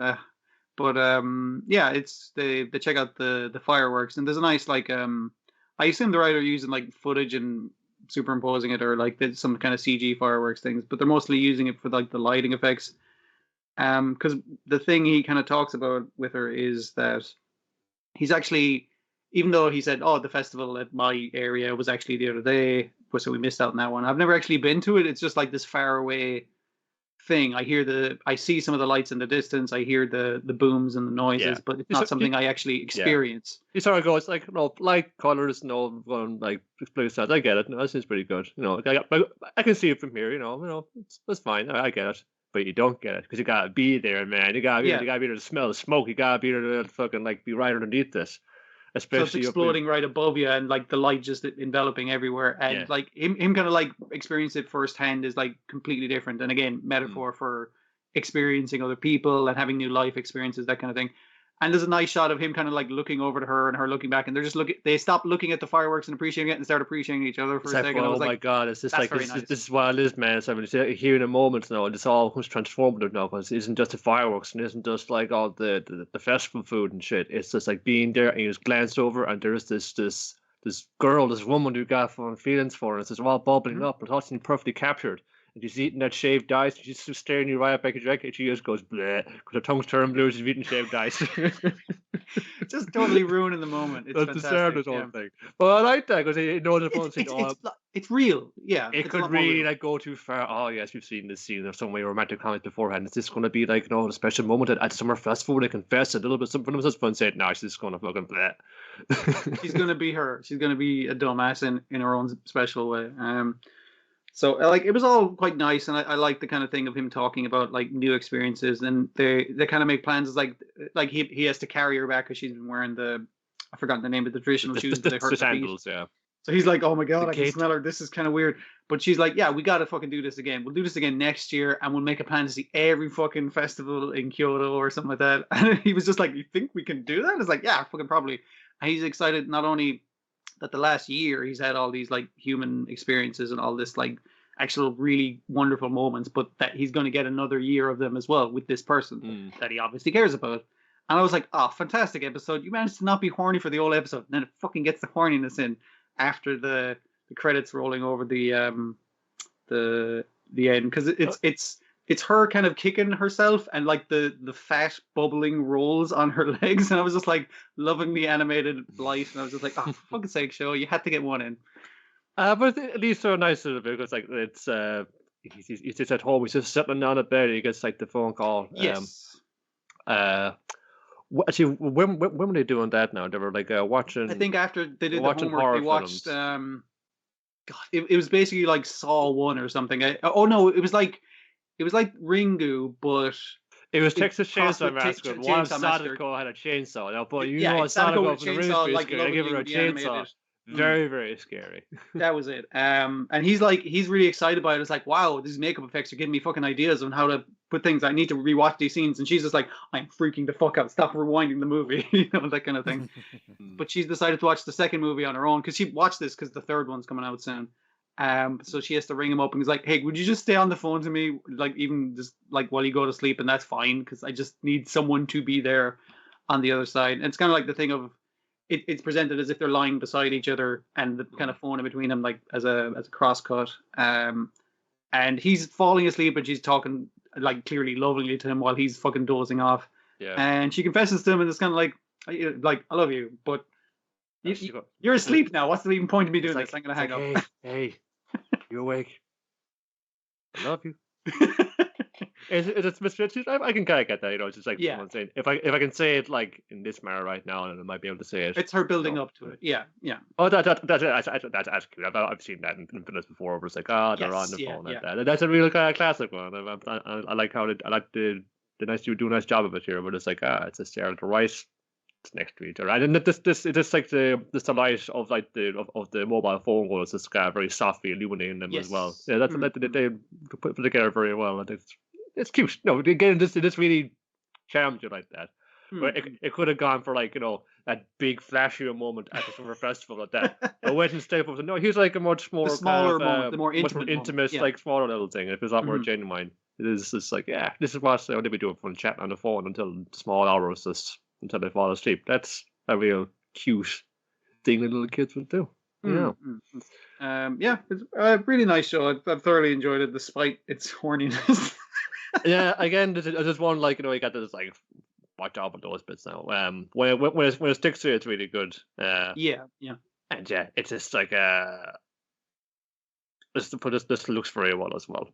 [SPEAKER 2] It's they check out the fireworks, and there's a nice like I assume they're either using like footage and superimposing it or like some kind of CG fireworks things, but they're mostly using it for like the lighting effects. Because the thing he kind of talks about with her is that he's actually, even though he said, the festival at my area was actually the other day, so we missed out on that one. I've never actually been to it. It's just like this far away thing. I see some of the lights in the distance. I hear the booms and the noises, but it's not something I actually experience.
[SPEAKER 3] You sort of go, it's like, light colors, like blue stars. I get it. This is pretty good. I can see it from here. It's fine. I get it. But you don't get it because you gotta be there, man. You gotta be there to smell the smoke. You gotta be there to fucking like be right underneath this. Especially
[SPEAKER 2] so it's exploding right above you and like the light just enveloping everywhere. And like him kind of like experience it firsthand is like completely different. And again, metaphor for experiencing other people and having new life experiences, that kind of thing. And there's a nice shot of him kind of like looking over to her and her looking back, and they're just they stop looking at the fireworks and appreciating it and start appreciating each other for a second.
[SPEAKER 3] Oh my god, it's just like this is what it is, man. So here in a moment now, it's all almost transformative now because it isn't just the fireworks and it isn't just like all the festival food and shit. It's just like being there and you just glance over and there's this girl, this woman who got feelings for her. It's just all bubbling up, but it's perfectly captured. And she's eating that shaved ice. She's just staring you right up back at your neck, and she just goes bleh because her tongue's turned blue. She's eating shaved ice.
[SPEAKER 2] Just totally ruining the moment. It's
[SPEAKER 3] fantastic. The start of this whole thing. Well, I like that because you know the fun thing.
[SPEAKER 2] It's real. Yeah.
[SPEAKER 3] It could really like go too far. Oh yes, we've seen this scene of some way romantic comedy beforehand. Is this going to be like a special moment at summer festival where they confess a little bit? Some of them just fun said, "No, she's just going to fucking bleh."
[SPEAKER 2] She's going to be her. She's going to be a dumbass in her own special way. So like it was all quite nice, and I like the kind of thing of him talking about like new experiences, and they kind of make plans as like he has to carry her back because she's been wearing I've forgotten the name of the traditional shoes that hurt the
[SPEAKER 3] sandals, yeah.
[SPEAKER 2] So he's like, oh my god, I can smell her. This is kind of weird, but she's like, yeah, we got to fucking do this again. We'll do this again next year, and we'll make a plan to see every fucking festival in Kyoto or something like that. And he was just like, you think we can do that? It's like, yeah, fucking probably. And he's excited not only that the last year he's had all these like human experiences and all this like actual really wonderful moments, but that he's going to get another year of them as well with this person that he obviously cares about. And I was like, fantastic episode. You managed to not be horny for the whole episode. And then it fucking gets the horniness in after the credits rolling over the end, because it's it's her kind of kicking herself, and like the fat bubbling rolls on her legs, and I was just like lovingly animated light, and I was just like, oh, for fuck's sake, show, you had to get one in.
[SPEAKER 3] But at least so nice of it, because like it's he's just at home, he's just sitting on a bed, he gets like the phone call.
[SPEAKER 2] Yes.
[SPEAKER 3] Actually, when were they doing that now? They were like watching.
[SPEAKER 2] I think after they did the
[SPEAKER 3] watching
[SPEAKER 2] homework,
[SPEAKER 3] horror
[SPEAKER 2] they watched.
[SPEAKER 3] films.
[SPEAKER 2] God, it was basically like Saw 1 or something. Oh no, it was like Ringu, but
[SPEAKER 3] It was Texas
[SPEAKER 2] crossed
[SPEAKER 3] Chainsaw
[SPEAKER 2] with
[SPEAKER 3] Massacre.
[SPEAKER 2] Chainsaw
[SPEAKER 3] One
[SPEAKER 2] Massacre.
[SPEAKER 3] Sadako had a chainsaw. Now, but you
[SPEAKER 2] Yeah,
[SPEAKER 3] know,
[SPEAKER 2] it's Sadako
[SPEAKER 3] Sadako
[SPEAKER 2] with
[SPEAKER 3] from the
[SPEAKER 2] chainsaw,
[SPEAKER 3] movie,
[SPEAKER 2] like,
[SPEAKER 3] they give her a
[SPEAKER 2] lovingly
[SPEAKER 3] chainsaw.
[SPEAKER 2] animated.
[SPEAKER 3] Very, very scary.
[SPEAKER 2] That was it. And he's really excited about it. It's like, wow, these makeup effects are giving me fucking ideas on how to put things. I need to rewatch these scenes. And she's just like, I'm freaking the fuck out. Stop rewinding the movie, you know, that kind of thing. But she's decided to watch the second movie on her own, because she watched this because the third one's coming out soon. So she has to ring him up, and he's like, hey, would you just stay on the phone to me, like, even just like while you go to sleep, and that's fine, because I just need someone to be there on the other side. And it's kind of like the thing of it's presented as if they're lying beside each other, and the kind of phone in between them, like as a cross cut. And he's falling asleep, and she's talking like clearly lovingly to him while he's fucking dozing off.
[SPEAKER 3] Yeah.
[SPEAKER 2] And she confesses to him, and it's kind of like I love you, but you're asleep now. What's the even point of me doing this? I'm gonna hang up.
[SPEAKER 3] Hey, you awake? I love you. It's I can kind of get that, you know. It's just like someone saying, if I can say it like in this manner right now, and I might be able to say it.
[SPEAKER 2] It's her building up to it. Yeah.
[SPEAKER 3] Oh, that's cute. I've seen that in films before, where it's like, they're on the phone like that. That's a real kind of classic one. I like how I like the nice do a nice job of it here, but it's like it's a stair to right. Next to each other, and this it's like the light of like the mobile phone was just very softly illuminating them as well. Yeah, that's they put together very well, and it's cute. No, again, this really charms you like that. But it could have gone for like, you know, that big flashier moment at the summer festival like that. But went and stayed up. No, here's like a much more
[SPEAKER 2] smaller
[SPEAKER 3] kind of,
[SPEAKER 2] moment, the more
[SPEAKER 3] intimate, like smaller little thing. It was a lot more genuine. It is just like, this is what they'll be doing fun chatting on the phone until the small hours just until they fall asleep. That's a real cute thing that little kids would do. Yeah.
[SPEAKER 2] It's a really nice show. I've thoroughly enjoyed it, despite its horniness.
[SPEAKER 3] Yeah, again, there's just one, like, you know, you got this like watch out for those bits now. When it sticks to it, it's really good. And it's just like this looks very well as well.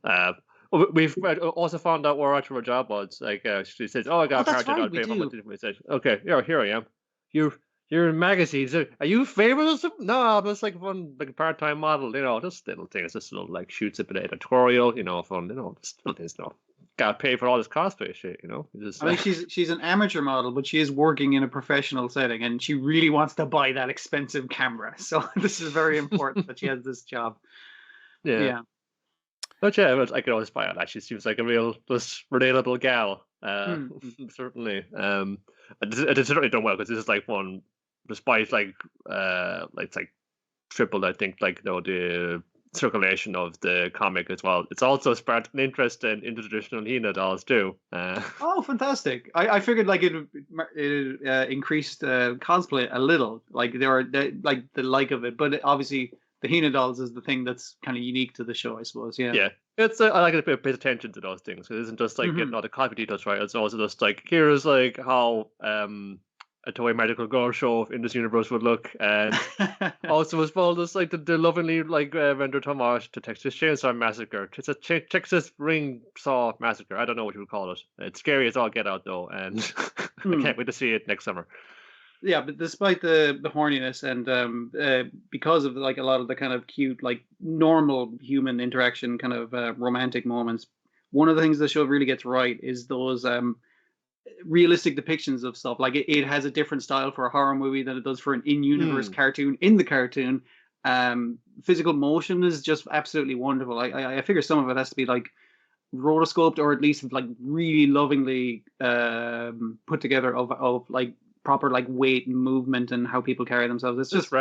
[SPEAKER 3] We've also found out where actual job was. Like she says, "Oh, I got a part okay, here I am. You're in magazines. Are you famous or something? No, I'm just like one like part-time model. You know, just little things, just little like shoots a bit of editorial. You know, fun. You know, just little things. You know, got paid for all this cosplay shit. You know,
[SPEAKER 2] I mean, she's an amateur model, but she is working in a professional setting, and she really wants to buy that expensive camera. So this is very important that she has this job. Yeah.
[SPEAKER 3] But yeah, I can always buy that. She seems like a real, just relatable gal. Certainly. It's certainly done well, because this is like one, despite like it's like tripled, I think, like, you know, the circulation of the comic as well. It's also sparked an interest in traditional Hina dolls too.
[SPEAKER 2] Oh, fantastic! I figured like it increased cosplay a little, like like the like of it, but obviously the Hina dolls is the thing that's kind of unique to the show, I suppose. Yeah.
[SPEAKER 3] It's I like to pay attention to those things. It isn't just like getting all the copy details right. It's also just like, here's like how a toy magical girl show in this universe would look, and also as well as like the lovingly like rendered homage to Texas Chainsaw Massacre. It's a Texas Ring Saw Massacre. I don't know what you would call it. It's scary as all get out though, and I can't wait to see it next summer.
[SPEAKER 2] Yeah, but despite the horniness and because of like a lot of the kind of cute, like normal human interaction, kind of romantic moments, one of the things the show really gets right is those realistic depictions of stuff. Like it has a different style for a horror movie than it does for an in-universe cartoon. In the cartoon, physical motion is just absolutely wonderful. I figure some of it has to be like rotoscoped, or at least like really lovingly put together of like proper like weight and movement and how people carry themselves. It's just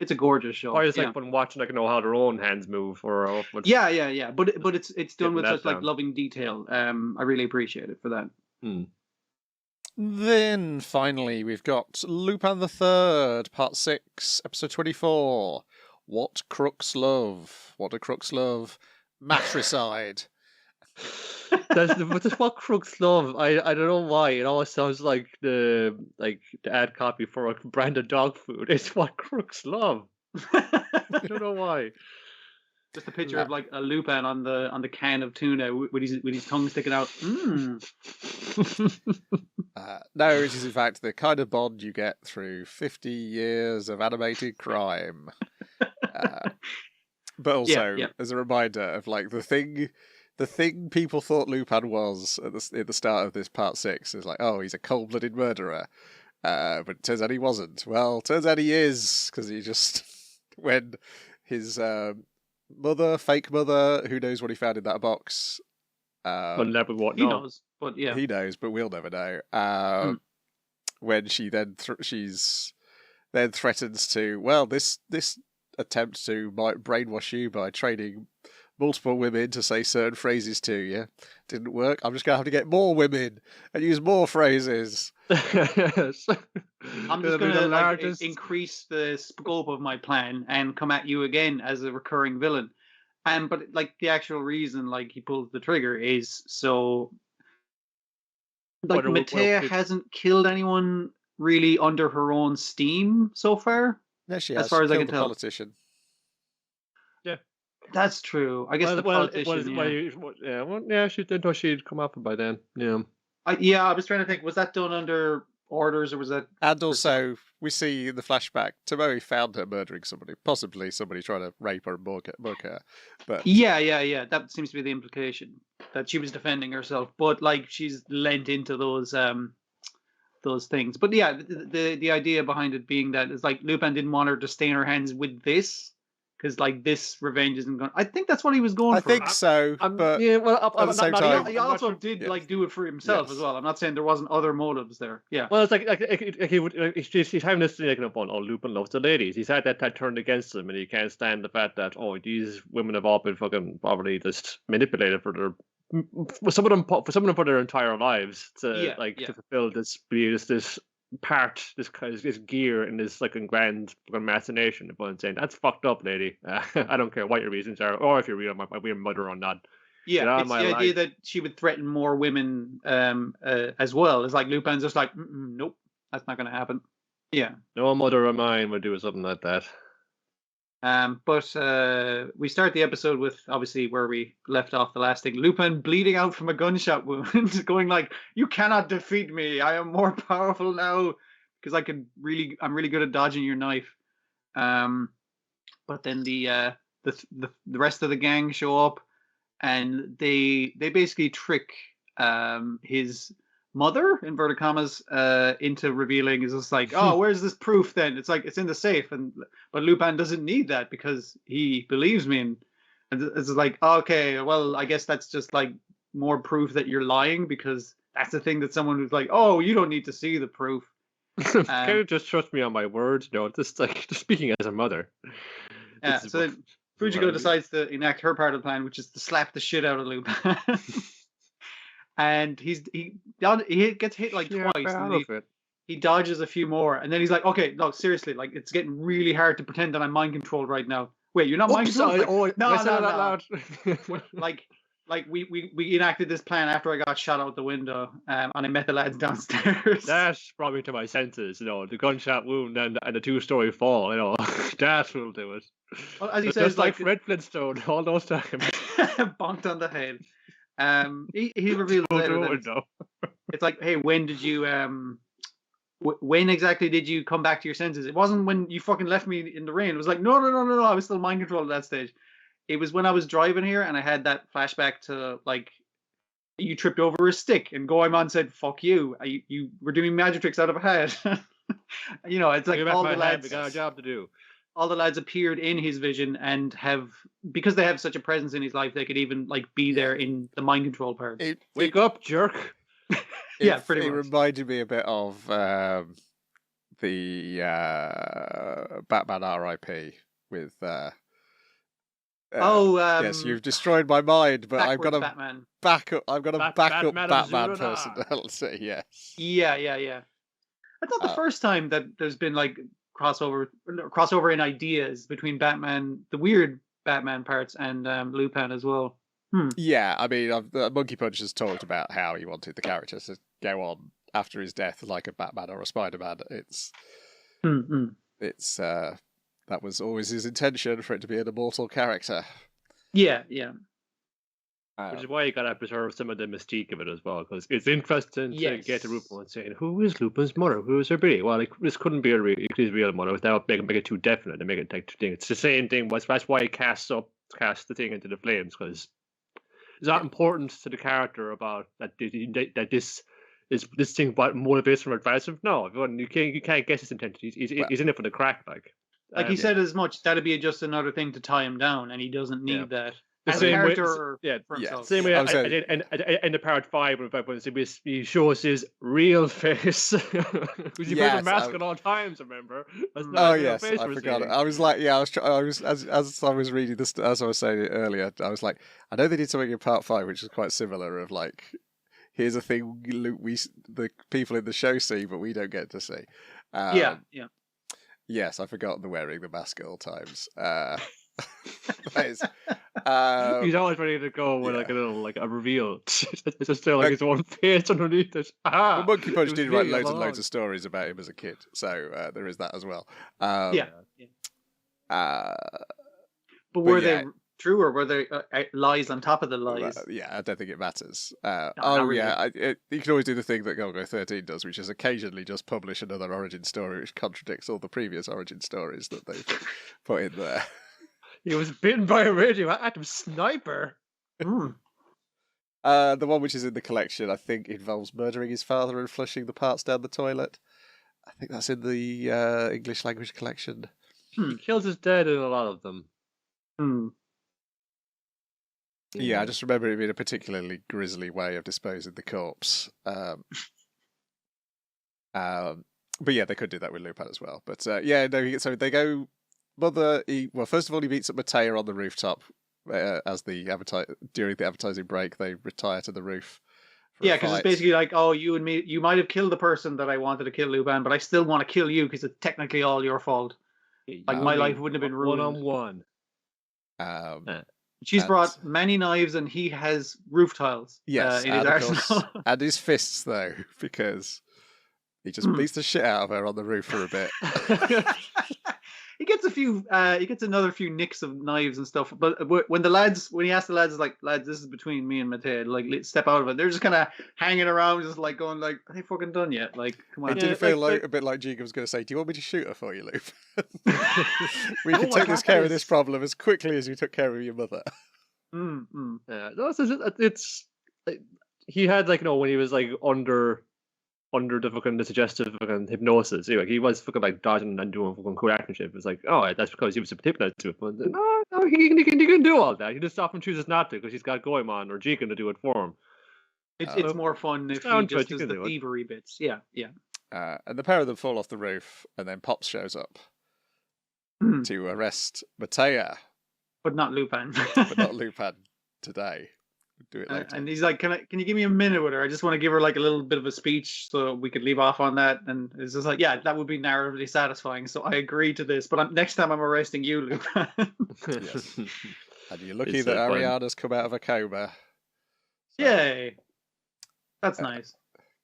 [SPEAKER 2] it's a gorgeous show.
[SPEAKER 3] Or it's like when watching, like, you know how their own hands move, or
[SPEAKER 2] but it's done with such like loving detail. I really appreciate it for that.
[SPEAKER 1] Then finally we've got Lupin the Third, Part 6, Episode 24. What Crooks Love? What do Crooks love? Matricide.
[SPEAKER 3] That's what Crooks love. I don't know why. It always sounds like the ad copy for a brand of dog food. It's what Crooks love. I don't know why.
[SPEAKER 2] Just a picture of like a Lupin on the can of tuna with his tongue sticking out.
[SPEAKER 1] No, it is in fact the kind of bond you get through 50 years of animated crime. But also as a reminder of like the thing people thought Lupin was at the start of this part 6 is like, oh, he's a cold-blooded murderer. But it turns out he wasn't. Well, turns out he is, because he just when his fake mother, who knows what he found in that box.
[SPEAKER 3] But never what
[SPEAKER 2] he knows, but yeah,
[SPEAKER 1] he knows, but we'll never know. When she then she's then threatens to, well, this attempt to brainwash you by training multiple women to say certain phrases to you didn't work. I'm just gonna have to get more women and use more phrases.
[SPEAKER 2] Yes. I'm just gonna increase the scope of my plan and come at you again as a recurring villain. But like the actual reason, like he pulls the trigger, is so like Matea hasn't killed anyone really under her own steam so far.
[SPEAKER 1] No, she has.
[SPEAKER 2] As far as I can tell.
[SPEAKER 1] Politician.
[SPEAKER 3] Yeah,
[SPEAKER 2] that's true. I guess the politician.
[SPEAKER 3] She didn't know she'd come up by then. Yeah.
[SPEAKER 2] I was trying to think. Was that done under orders, or was that?
[SPEAKER 1] And also, we see in the flashback, Tomoe found her murdering somebody, possibly somebody trying to rape her and mug her. But
[SPEAKER 2] yeah. That seems to be the implication, that she was defending herself, but like she's lent into those things. But yeah, the idea behind it being that is like Lupin didn't want her to stain her hands with this, because like this revenge isn't going. I think that's what he was going for.
[SPEAKER 1] I think so. But
[SPEAKER 2] yeah, well, at the same time, he also did like do it for himself as well. I'm not saying there wasn't other motives there. Yeah.
[SPEAKER 3] Well, it's he's having this thing like, oh, Lupin loves the ladies. He's had that turned against him, and he can't stand the fact that these women have all been fucking probably just manipulated for some of them for their entire lives to fulfill this gear in this like grand machination. If I'm saying that's fucked up, lady. I don't care what your reasons are, or if you're real my weird mother or not.
[SPEAKER 2] Yeah, it's the idea that she would threaten more women as well. It's like Lupin's just like, nope, that's not going to happen. Yeah,
[SPEAKER 3] no mother of mine would do something like that.
[SPEAKER 2] But we start the episode with obviously where we left off the last thing. Lupin bleeding out from a gunshot wound, going like, "You cannot defeat me. I am more powerful now because I'm really good at dodging your knife." But then the rest of the gang show up, and they basically trick his mother, inverted commas, into revealing, is just like, oh, where's this proof then? It's like, it's in the safe, but Lupin doesn't need that because he believes me, and it's like, okay, well, I guess that's just like more proof that you're lying, because that's the thing that someone who's like, oh, you don't need to see the proof.
[SPEAKER 3] Can you just trust me on my word? No, just speaking as a mother.
[SPEAKER 2] Yeah, so then Fujiko decides to enact her part of the plan, which is to slap the shit out of Lupin. And he gets hit like twice. And he dodges a few more, and then he's like, "Okay, no, seriously, like it's getting really hard to pretend that I'm mind controlled right now." Wait, you're not mind controlled? No. Like we enacted this plan after I got shot out the window, and I met the lads downstairs.
[SPEAKER 3] That brought me to my senses. The gunshot wound and the 2-story fall. That will do it.
[SPEAKER 2] Well, as he says,
[SPEAKER 3] just like Fred Flintstone all those times.
[SPEAKER 2] Bonked on the head. He reveals later that it's like, hey, when did you when exactly did you come back to your senses? It wasn't when you fucking left me in the rain. It was like, no, I was still mind controlled at that stage. It was when I was driving here and I had that flashback to like, you tripped over a stick and Goemon said, fuck you, you were doing magic tricks out of a hat. It's like all the lads,
[SPEAKER 3] we got a job to do.
[SPEAKER 2] All the lads appeared in his vision and because they have such a presence in his life, they could even like be there in the mind control part.
[SPEAKER 3] Wake up, jerk.
[SPEAKER 2] Yeah, pretty much.
[SPEAKER 1] It reminded me a bit of the Batman R.I.P. with yes, you've destroyed my mind, but I've got to back up. I've got to back up Batman personality. Yes.
[SPEAKER 2] Yeah. It's not the first time that there's been like crossover in ideas between Batman, the weird Batman parts, and Lupin as well.
[SPEAKER 1] Yeah, I mean, Monkey Punch has talked about how he wanted the character to go on after his death, like a Batman or a Spider-Man. It's that was always his intention, for it to be an immortal character.
[SPEAKER 2] Yeah.
[SPEAKER 3] Which is why you gotta preserve some of the mystique of it as well, because it's interesting to get to Lupin and saying, who is Lupin's mother? Who is her beauty? Well, this couldn't be his real mother without make it too definite and make it like two things. It's the same thing. That's why he casts the thing into the flames, because it's not important to the character about that this thing what motivates from advancement. No, you can't guess his intention. He's in it for the crack,
[SPEAKER 2] like he said as much. That'd be just another thing to tie him down, and he doesn't need that.
[SPEAKER 3] The
[SPEAKER 2] as
[SPEAKER 3] same
[SPEAKER 2] a character
[SPEAKER 3] for himself. Same way in the part 5 when he shows his real face. Because he wears a mask at all times, remember?
[SPEAKER 1] Yes, I forgot it. I was like, as I was reading this, as I was saying it earlier, I was like, I know they did something in part 5 which is quite similar, of like, here's a thing the people in the show see, but we don't get to see. Yes, I forgot the wearing the mask at all times.
[SPEAKER 3] He's always ready to go with like a little a reveal. It's just still like his one face underneath it.
[SPEAKER 1] Well, Monkey Punch did write loads and loads of stories about him as a kid, so there is that as well.
[SPEAKER 2] But
[SPEAKER 1] were
[SPEAKER 2] they true, or were they lies on top of the lies?
[SPEAKER 1] I don't think it matters.
[SPEAKER 2] Really.
[SPEAKER 1] You can always do the thing that Golgo 13 does, which is occasionally just publish another origin story which contradicts all the previous origin stories that they've put in there.
[SPEAKER 3] He was bitten by a radioactive sniper.
[SPEAKER 1] The one which is in the collection, I think, involves murdering his father and flushing the parts down the toilet. I think that's in the English language collection.
[SPEAKER 3] He kills his dad in a lot of them.
[SPEAKER 1] Yeah, I just remember it being a particularly grisly way of disposing the corpse. But yeah, they could do that with Lupin as well. But so they go. First of all, he meets up Matea on the rooftop during the advertising break. They retire to the roof.
[SPEAKER 2] Because it's basically like, oh, you and me, you might have killed the person that I wanted to kill, Lupin, but I still want to kill you because it's technically all your fault. Like my life wouldn't have been ruined.
[SPEAKER 3] 1-on-1.
[SPEAKER 2] She's brought many knives, and he has roof tiles.
[SPEAKER 1] Yes,
[SPEAKER 2] in his arsenal.
[SPEAKER 1] And his fists though, because he just beats the shit out of her on the roof for a bit.
[SPEAKER 2] He gets another few nicks of knives and stuff. But when he asked the lads, it's like, lads, this is between me and Matea. Like, let's step out of it. They're just kind of hanging around, just like going, like, are they fucking done yet? Like, come on.
[SPEAKER 1] It did feel a bit like Jiga was going to say, do you want me to shoot her for you, Luke? We can take care of this problem as quickly as you took care of your mother.
[SPEAKER 3] Yeah, it's he had when he was under the fucking suggestive fucking hypnosis. He was fucking dodging and doing fucking cool action shit. It was like, oh, that's because he was hypnotized to it. But no, he can do all that. He just often chooses not to because he's got Goemon or Jigen to do it for him.
[SPEAKER 2] It's more fun if he just does the thievery bits. Yeah.
[SPEAKER 1] And the pair of them fall off the roof, and then Pops shows up to arrest Matea.
[SPEAKER 2] But not Lupin.
[SPEAKER 1] But not Lupin today. Do it later.
[SPEAKER 2] And he's like, can you give me a minute with her? I just want to give her a little bit of a speech so we could leave off on that. And it's just like, yeah, that would be narratively satisfying. So I agree to this. But next time I'm arresting you, Lupin.
[SPEAKER 1] Yes. And you're lucky that Ariana's come out of a coma.
[SPEAKER 2] So, yay. That's nice.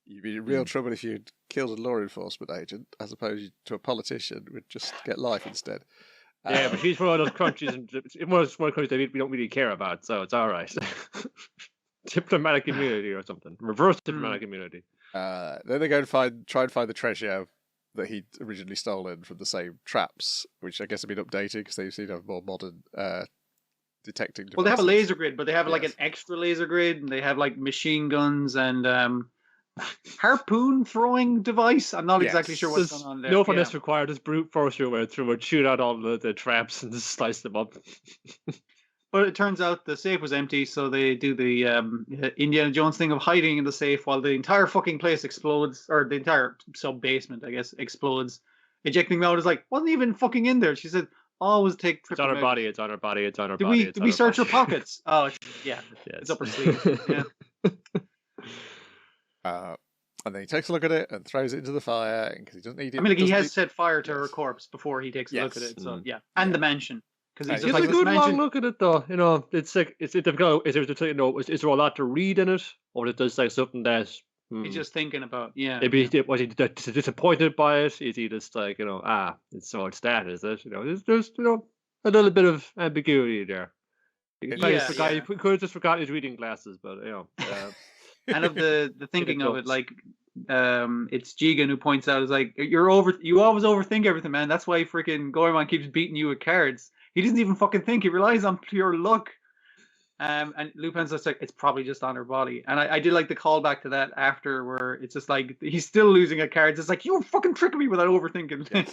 [SPEAKER 1] You'd be in real trouble if you'd killed a law enforcement agent as opposed to a politician who would just get life instead.
[SPEAKER 3] Yeah, but she's one of those countries, one of those countries that we don't really care about, so it's all right. Diplomatic immunity or something. Reverse diplomatic immunity.
[SPEAKER 1] Then they go and try and find the treasure that he'd originally stolen from the same traps, which I guess have been updated because they seem to have more modern detecting devices.
[SPEAKER 2] Well, they have a laser grid, but they have an extra laser grid, and they have machine guns and harpoon throwing device. I'm not exactly sure what's going on there.
[SPEAKER 3] No finesse required. Just brute force your way through it, shoot out all the traps, and just slice them up.
[SPEAKER 2] But it turns out the safe was empty, so they do the Indiana Jones thing of hiding in the safe while the entire fucking place explodes, or the entire sub-basement, I guess, explodes. Ejecting out is like, wasn't even fucking in there. She said, always take
[SPEAKER 3] triple. It's on her body, it's on her body, it's on her body.
[SPEAKER 2] Did we search her pockets? Oh, it's up her sleeve. Yeah.
[SPEAKER 1] And then he takes a look at it and throws it into the fire because he doesn't need it.
[SPEAKER 2] I mean, he has set fire to her corpse before he takes a look at it. So and the mansion. Because
[SPEAKER 1] Hey,
[SPEAKER 2] he's
[SPEAKER 3] Give
[SPEAKER 2] just
[SPEAKER 3] it
[SPEAKER 2] like,
[SPEAKER 3] a
[SPEAKER 2] just
[SPEAKER 3] good long
[SPEAKER 2] imagine.
[SPEAKER 3] look at it, though. You know, it's like it's difficult. Is there a lot to read in it, or is it just like something that
[SPEAKER 2] He's just thinking about, yeah.
[SPEAKER 3] maybe was he disappointed by it? Is he just like it's that, is it? There's a little bit of ambiguity there. He
[SPEAKER 1] Yeah,
[SPEAKER 3] forgot. He could have just forgot his reading glasses, but
[SPEAKER 2] And of the thinking of it, like, it's Jigen who points out, is like, you always overthink everything, man. That's why freaking Goemon keeps beating you with cards. He doesn't even fucking think. He relies on pure luck. And Lupin's just like, it's probably just on her body. And I did like the callback to that after, where it's just like he's still losing at cards. It's like, you were fucking tricking me with that overthinking thing.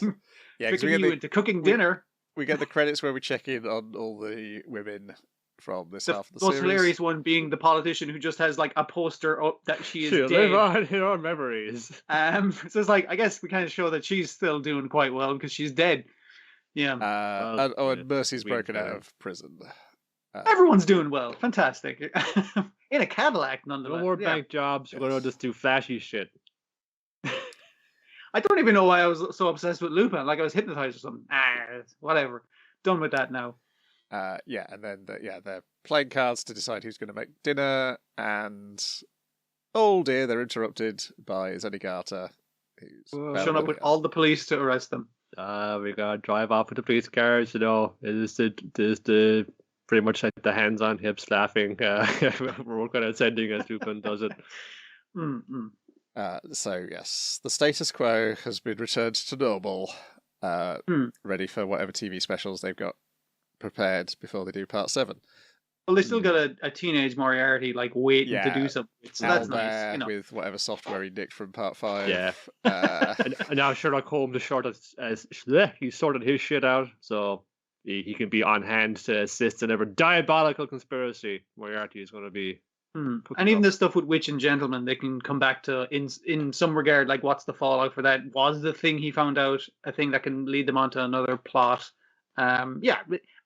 [SPEAKER 1] Yes. Yeah,
[SPEAKER 2] tricking you into cooking dinner.
[SPEAKER 1] We get the credits where we check in on all the women from this half of the
[SPEAKER 2] most
[SPEAKER 1] series.
[SPEAKER 2] hilarious one being the politician who just has like a poster up that she is
[SPEAKER 3] she'll
[SPEAKER 2] dead.
[SPEAKER 3] live on in our memories.
[SPEAKER 2] So it's like, I guess we kind of show that she's still doing quite well because she's dead. Yeah.
[SPEAKER 1] And Mercy's broken out of prison.
[SPEAKER 2] Everyone's doing well. Fantastic. In a Cadillac, nonetheless.
[SPEAKER 3] No more bank jobs. We're gonna just do flashy shit.
[SPEAKER 2] I don't even know why I was so obsessed with Lupin. Like I was hypnotized or something. Whatever. Done with that now.
[SPEAKER 1] And then they're playing cards to decide who's going to make dinner, and oh dear, they're interrupted by Zenigata, who's
[SPEAKER 2] shown up with all the police to arrest them.
[SPEAKER 3] We gotta drive off with the police cars. It is the pretty much like the hands on hips laughing. We're kind of sending as Lupin does it.
[SPEAKER 1] So yes, the status quo has been returned to normal. Ready for whatever TV specials they've got prepared before they do part 7.
[SPEAKER 2] Well, they still got a teenage Moriarty like waiting to do something. So that's nice.
[SPEAKER 1] With whatever software he nicked from part 5.
[SPEAKER 3] Yeah. And now Sherlock Holmes as he sorted his shit out, so he can be on hand to assist in every diabolical conspiracy Moriarty is going to be.
[SPEAKER 2] And even the stuff with Witch and Gentleman, they can come back to in some regard, like what's the fallout for that? Was the thing he found out a thing that can lead them onto another plot?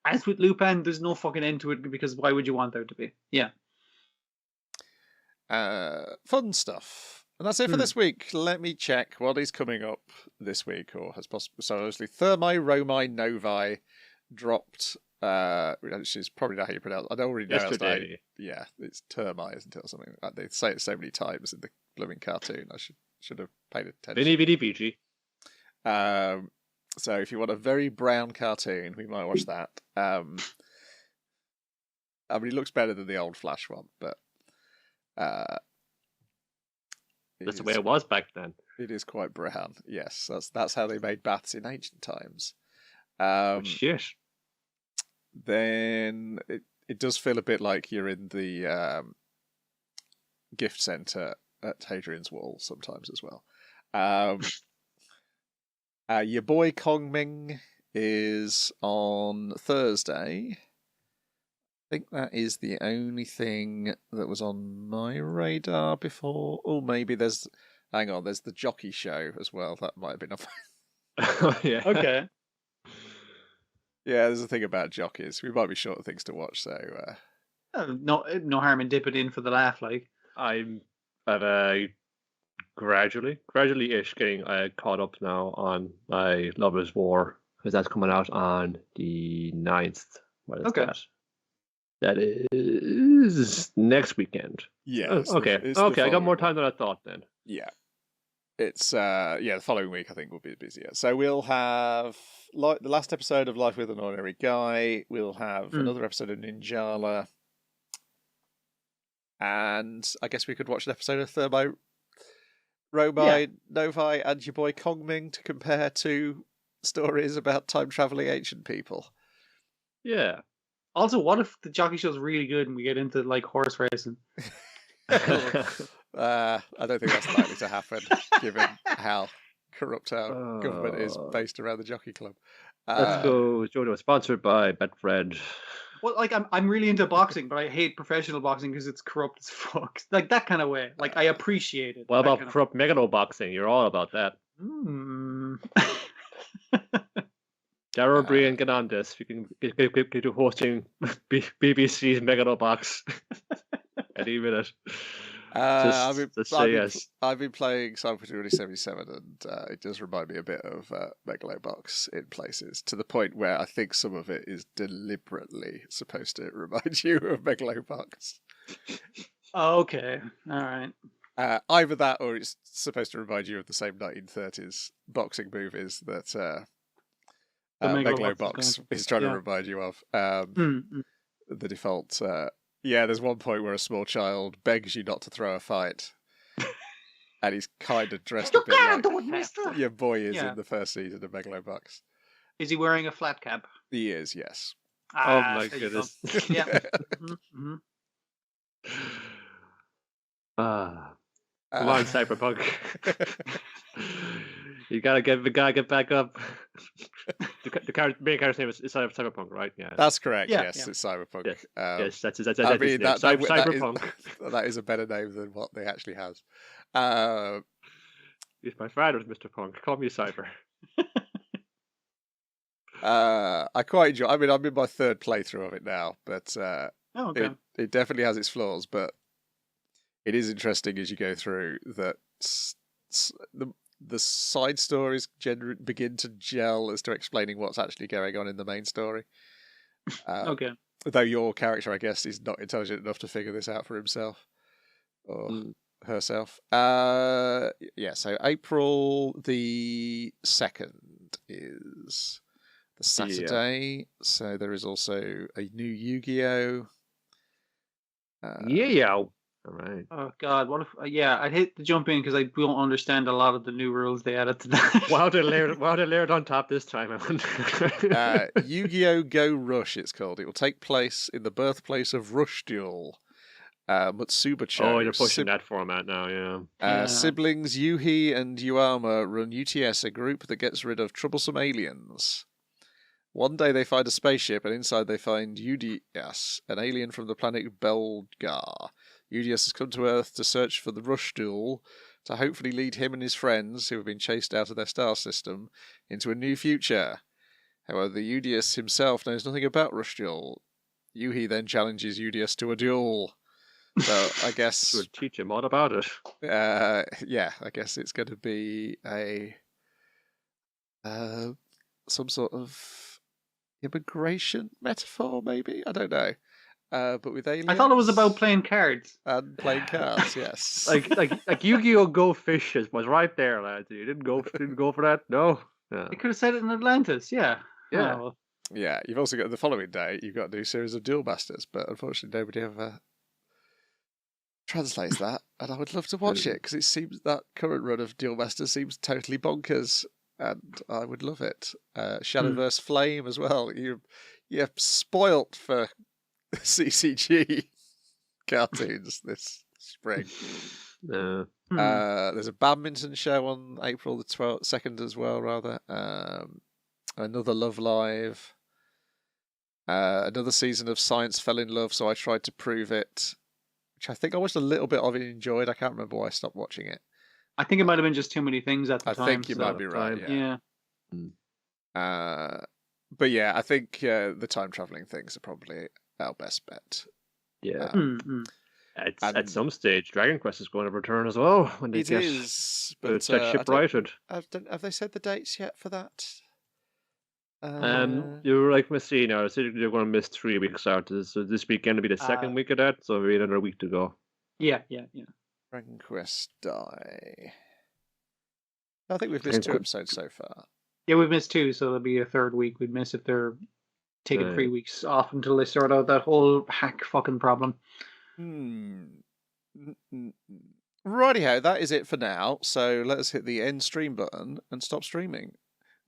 [SPEAKER 2] As with Lupin, there's no fucking end to it, because why would you want there to be? Yeah.
[SPEAKER 1] Fun stuff. And that's it for this week. Let me check what is coming up this week, or has possibly. So obviously Thermae, Romae, Novae dropped, which is probably not how you pronounce it. I don't really know.
[SPEAKER 3] Yesterday.
[SPEAKER 1] Yeah, it's Termae, isn't it, or something? They say it so many times in the blooming cartoon. I should have paid attention.
[SPEAKER 3] Vinny Vinny PG.
[SPEAKER 1] So if you want a very brown cartoon, we might watch that. I mean, it looks better than the old Flash one, but
[SPEAKER 3] that's the way it was back then.
[SPEAKER 1] It is quite brown. Yes, that's how they made baths in ancient times.
[SPEAKER 3] Shit.
[SPEAKER 1] Then it does feel a bit like you're in the gift center at Hadrian's Wall sometimes as well. Your boy Kongming is on Thursday. I think that is the only thing that was on my radar before. Oh, maybe there's the jockey show as well. That might have been off.
[SPEAKER 3] Oh, yeah.
[SPEAKER 2] Okay.
[SPEAKER 1] Yeah, there's a thing about jockeys. We might be short of things to watch, so
[SPEAKER 2] no harm in dipping in for the laugh, like.
[SPEAKER 3] I'm at a gradually-ish getting caught up now on my Lover's War, because that's coming out on the 9th. What is that? That is next weekend.
[SPEAKER 1] Yeah.
[SPEAKER 3] Okay. I got more time than I thought then.
[SPEAKER 1] Yeah. It's the following week I think will be busier. So we'll have the last episode of Life with an Ordinary Guy. We'll have another episode of Ninjala. And I guess we could watch an episode of Thermae, Romae, Novae, and your boy Kongming to compare to stories about time-travelling ancient people.
[SPEAKER 3] Yeah.
[SPEAKER 2] Also, what if the jockey show's really good and we get into like horse racing?
[SPEAKER 1] I don't think that's likely to happen, given how corrupt our government is based around the jockey club.
[SPEAKER 3] Let's go. Jojo, sponsored by Betfred.
[SPEAKER 2] Well, like I'm really into boxing, but I hate professional boxing because it's corrupt as fuck. Like that kind of way. Like I appreciate it.
[SPEAKER 3] What about corrupt megalo boxing? You're all about that. Darryl Breen, get on this. You can get to hosting BBC's Megalobox any minute.
[SPEAKER 1] I've been playing Cyberpunk 2077, and it does remind me a bit of Megalobox in places, to the point where I think some of it is deliberately supposed to remind you of Megalobox.
[SPEAKER 2] Okay, all right.
[SPEAKER 1] Either that, or it's supposed to remind you of the same 1930s boxing movies that Megalobox is trying to remind you of. The default. There's one point where a small child begs you not to throw a fight, and he's kind of dressed a bit like your boy is in the first season of Megalobox.
[SPEAKER 2] Is he wearing a flat cap?
[SPEAKER 1] He is, yes.
[SPEAKER 3] Oh my goodness.
[SPEAKER 2] Yeah.
[SPEAKER 3] Come on, Cyberpunk. you gotta get back up. The main character's name is Cyberpunk, right? Yeah,
[SPEAKER 1] that's correct. Yes, it's Cyberpunk.
[SPEAKER 3] Yes, that's his
[SPEAKER 1] I
[SPEAKER 3] name.
[SPEAKER 1] mean,
[SPEAKER 3] Cyberpunk.
[SPEAKER 1] That is a better name than what they actually have.
[SPEAKER 3] He's my father's Mr. Punk. Call me Cyber.
[SPEAKER 1] I quite enjoy. I mean, I'm in my third playthrough of it now, but it definitely has its flaws. But it is interesting as you go through that the side stories begin to gel as to explaining what's actually going on in the main story. Though your character, I guess, is not intelligent enough to figure this out for himself or herself. So April the 2nd is the Saturday. Yeah. So there is also a new Yu-Gi-Oh!
[SPEAKER 3] All right.
[SPEAKER 2] Oh God! What if? I'd hate to jump in because I don't understand a lot of the new rules they added to that.
[SPEAKER 3] Wow, they layered on top this time.
[SPEAKER 1] Yu-Gi-Oh! Go Rush, it's called. It will take place in the birthplace of Rush Duel, Mutsuba-cho.
[SPEAKER 3] Oh, you're pushing that format now, yeah.
[SPEAKER 1] Siblings Yuhi and Yuama run UTS, a group that gets rid of troublesome aliens. One day they find a spaceship, and inside they find Udias, an alien from the planet Belgar. Udias has come to Earth to search for the Rush Duel, to hopefully lead him and his friends, who have been chased out of their star system, into a new future. However, Udias himself knows nothing about Rush Duel. Yuhi then challenges Udias to a duel. So I guess
[SPEAKER 3] we'll teach him all about it.
[SPEAKER 1] I guess it's going to be some sort of immigration metaphor, maybe. I don't know. But with aliens,
[SPEAKER 2] I thought it was about playing cards.
[SPEAKER 1] And playing cards, yes.
[SPEAKER 3] like Yu-Gi-Oh! Go Fishes was right there, lads. You didn't go for that, no.
[SPEAKER 2] Yeah. You could have said it in Atlantis, yeah.
[SPEAKER 3] Yeah.
[SPEAKER 2] Oh, well.
[SPEAKER 1] Yeah, you've also got the following day. You've got a new series of Duel Masters, but unfortunately, nobody ever translates that. And I would love to watch it because it seems that current run of Duel Masters seems totally bonkers, and I would love it. Shadowverse Flame as well. You're spoilt for CCG cartoons this spring. There's a badminton show on April the 2nd as well, rather. Another Love Live. Another season of Science Fell in Love, So I Tried to Prove It, which I think I watched a little bit of it and enjoyed. I can't remember why I stopped watching it.
[SPEAKER 2] I think it might have been just too many things at the time.
[SPEAKER 1] I think you might be right,
[SPEAKER 2] yeah.
[SPEAKER 1] But yeah, I think the time traveling things are probably our best bet.
[SPEAKER 3] Yeah. At some stage, Dragon Quest is going to return as well. When they get
[SPEAKER 1] but
[SPEAKER 3] ship righted.
[SPEAKER 1] Have they said the dates yet for that?
[SPEAKER 3] You're like Missy now. So you're going to miss 3 weeks out. So this weekend will be the second week of that, so maybe another week to go.
[SPEAKER 2] Yeah.
[SPEAKER 1] Dragon Quest Die. I think we've missed 2 episodes so far.
[SPEAKER 2] Yeah, we've missed 2, so there'll be a third week we'd miss if they're taking 3 weeks off until they sort out that whole hack fucking problem.
[SPEAKER 1] Righty-ho, that is it for now. So let us hit the end stream button and stop streaming.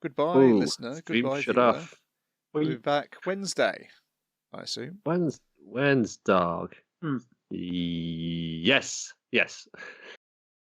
[SPEAKER 1] Goodbye, listener. Goodbye,
[SPEAKER 3] shut
[SPEAKER 1] viewer.
[SPEAKER 3] off.
[SPEAKER 1] We'll be back Wednesday, I assume.
[SPEAKER 3] Wednesday. Yes.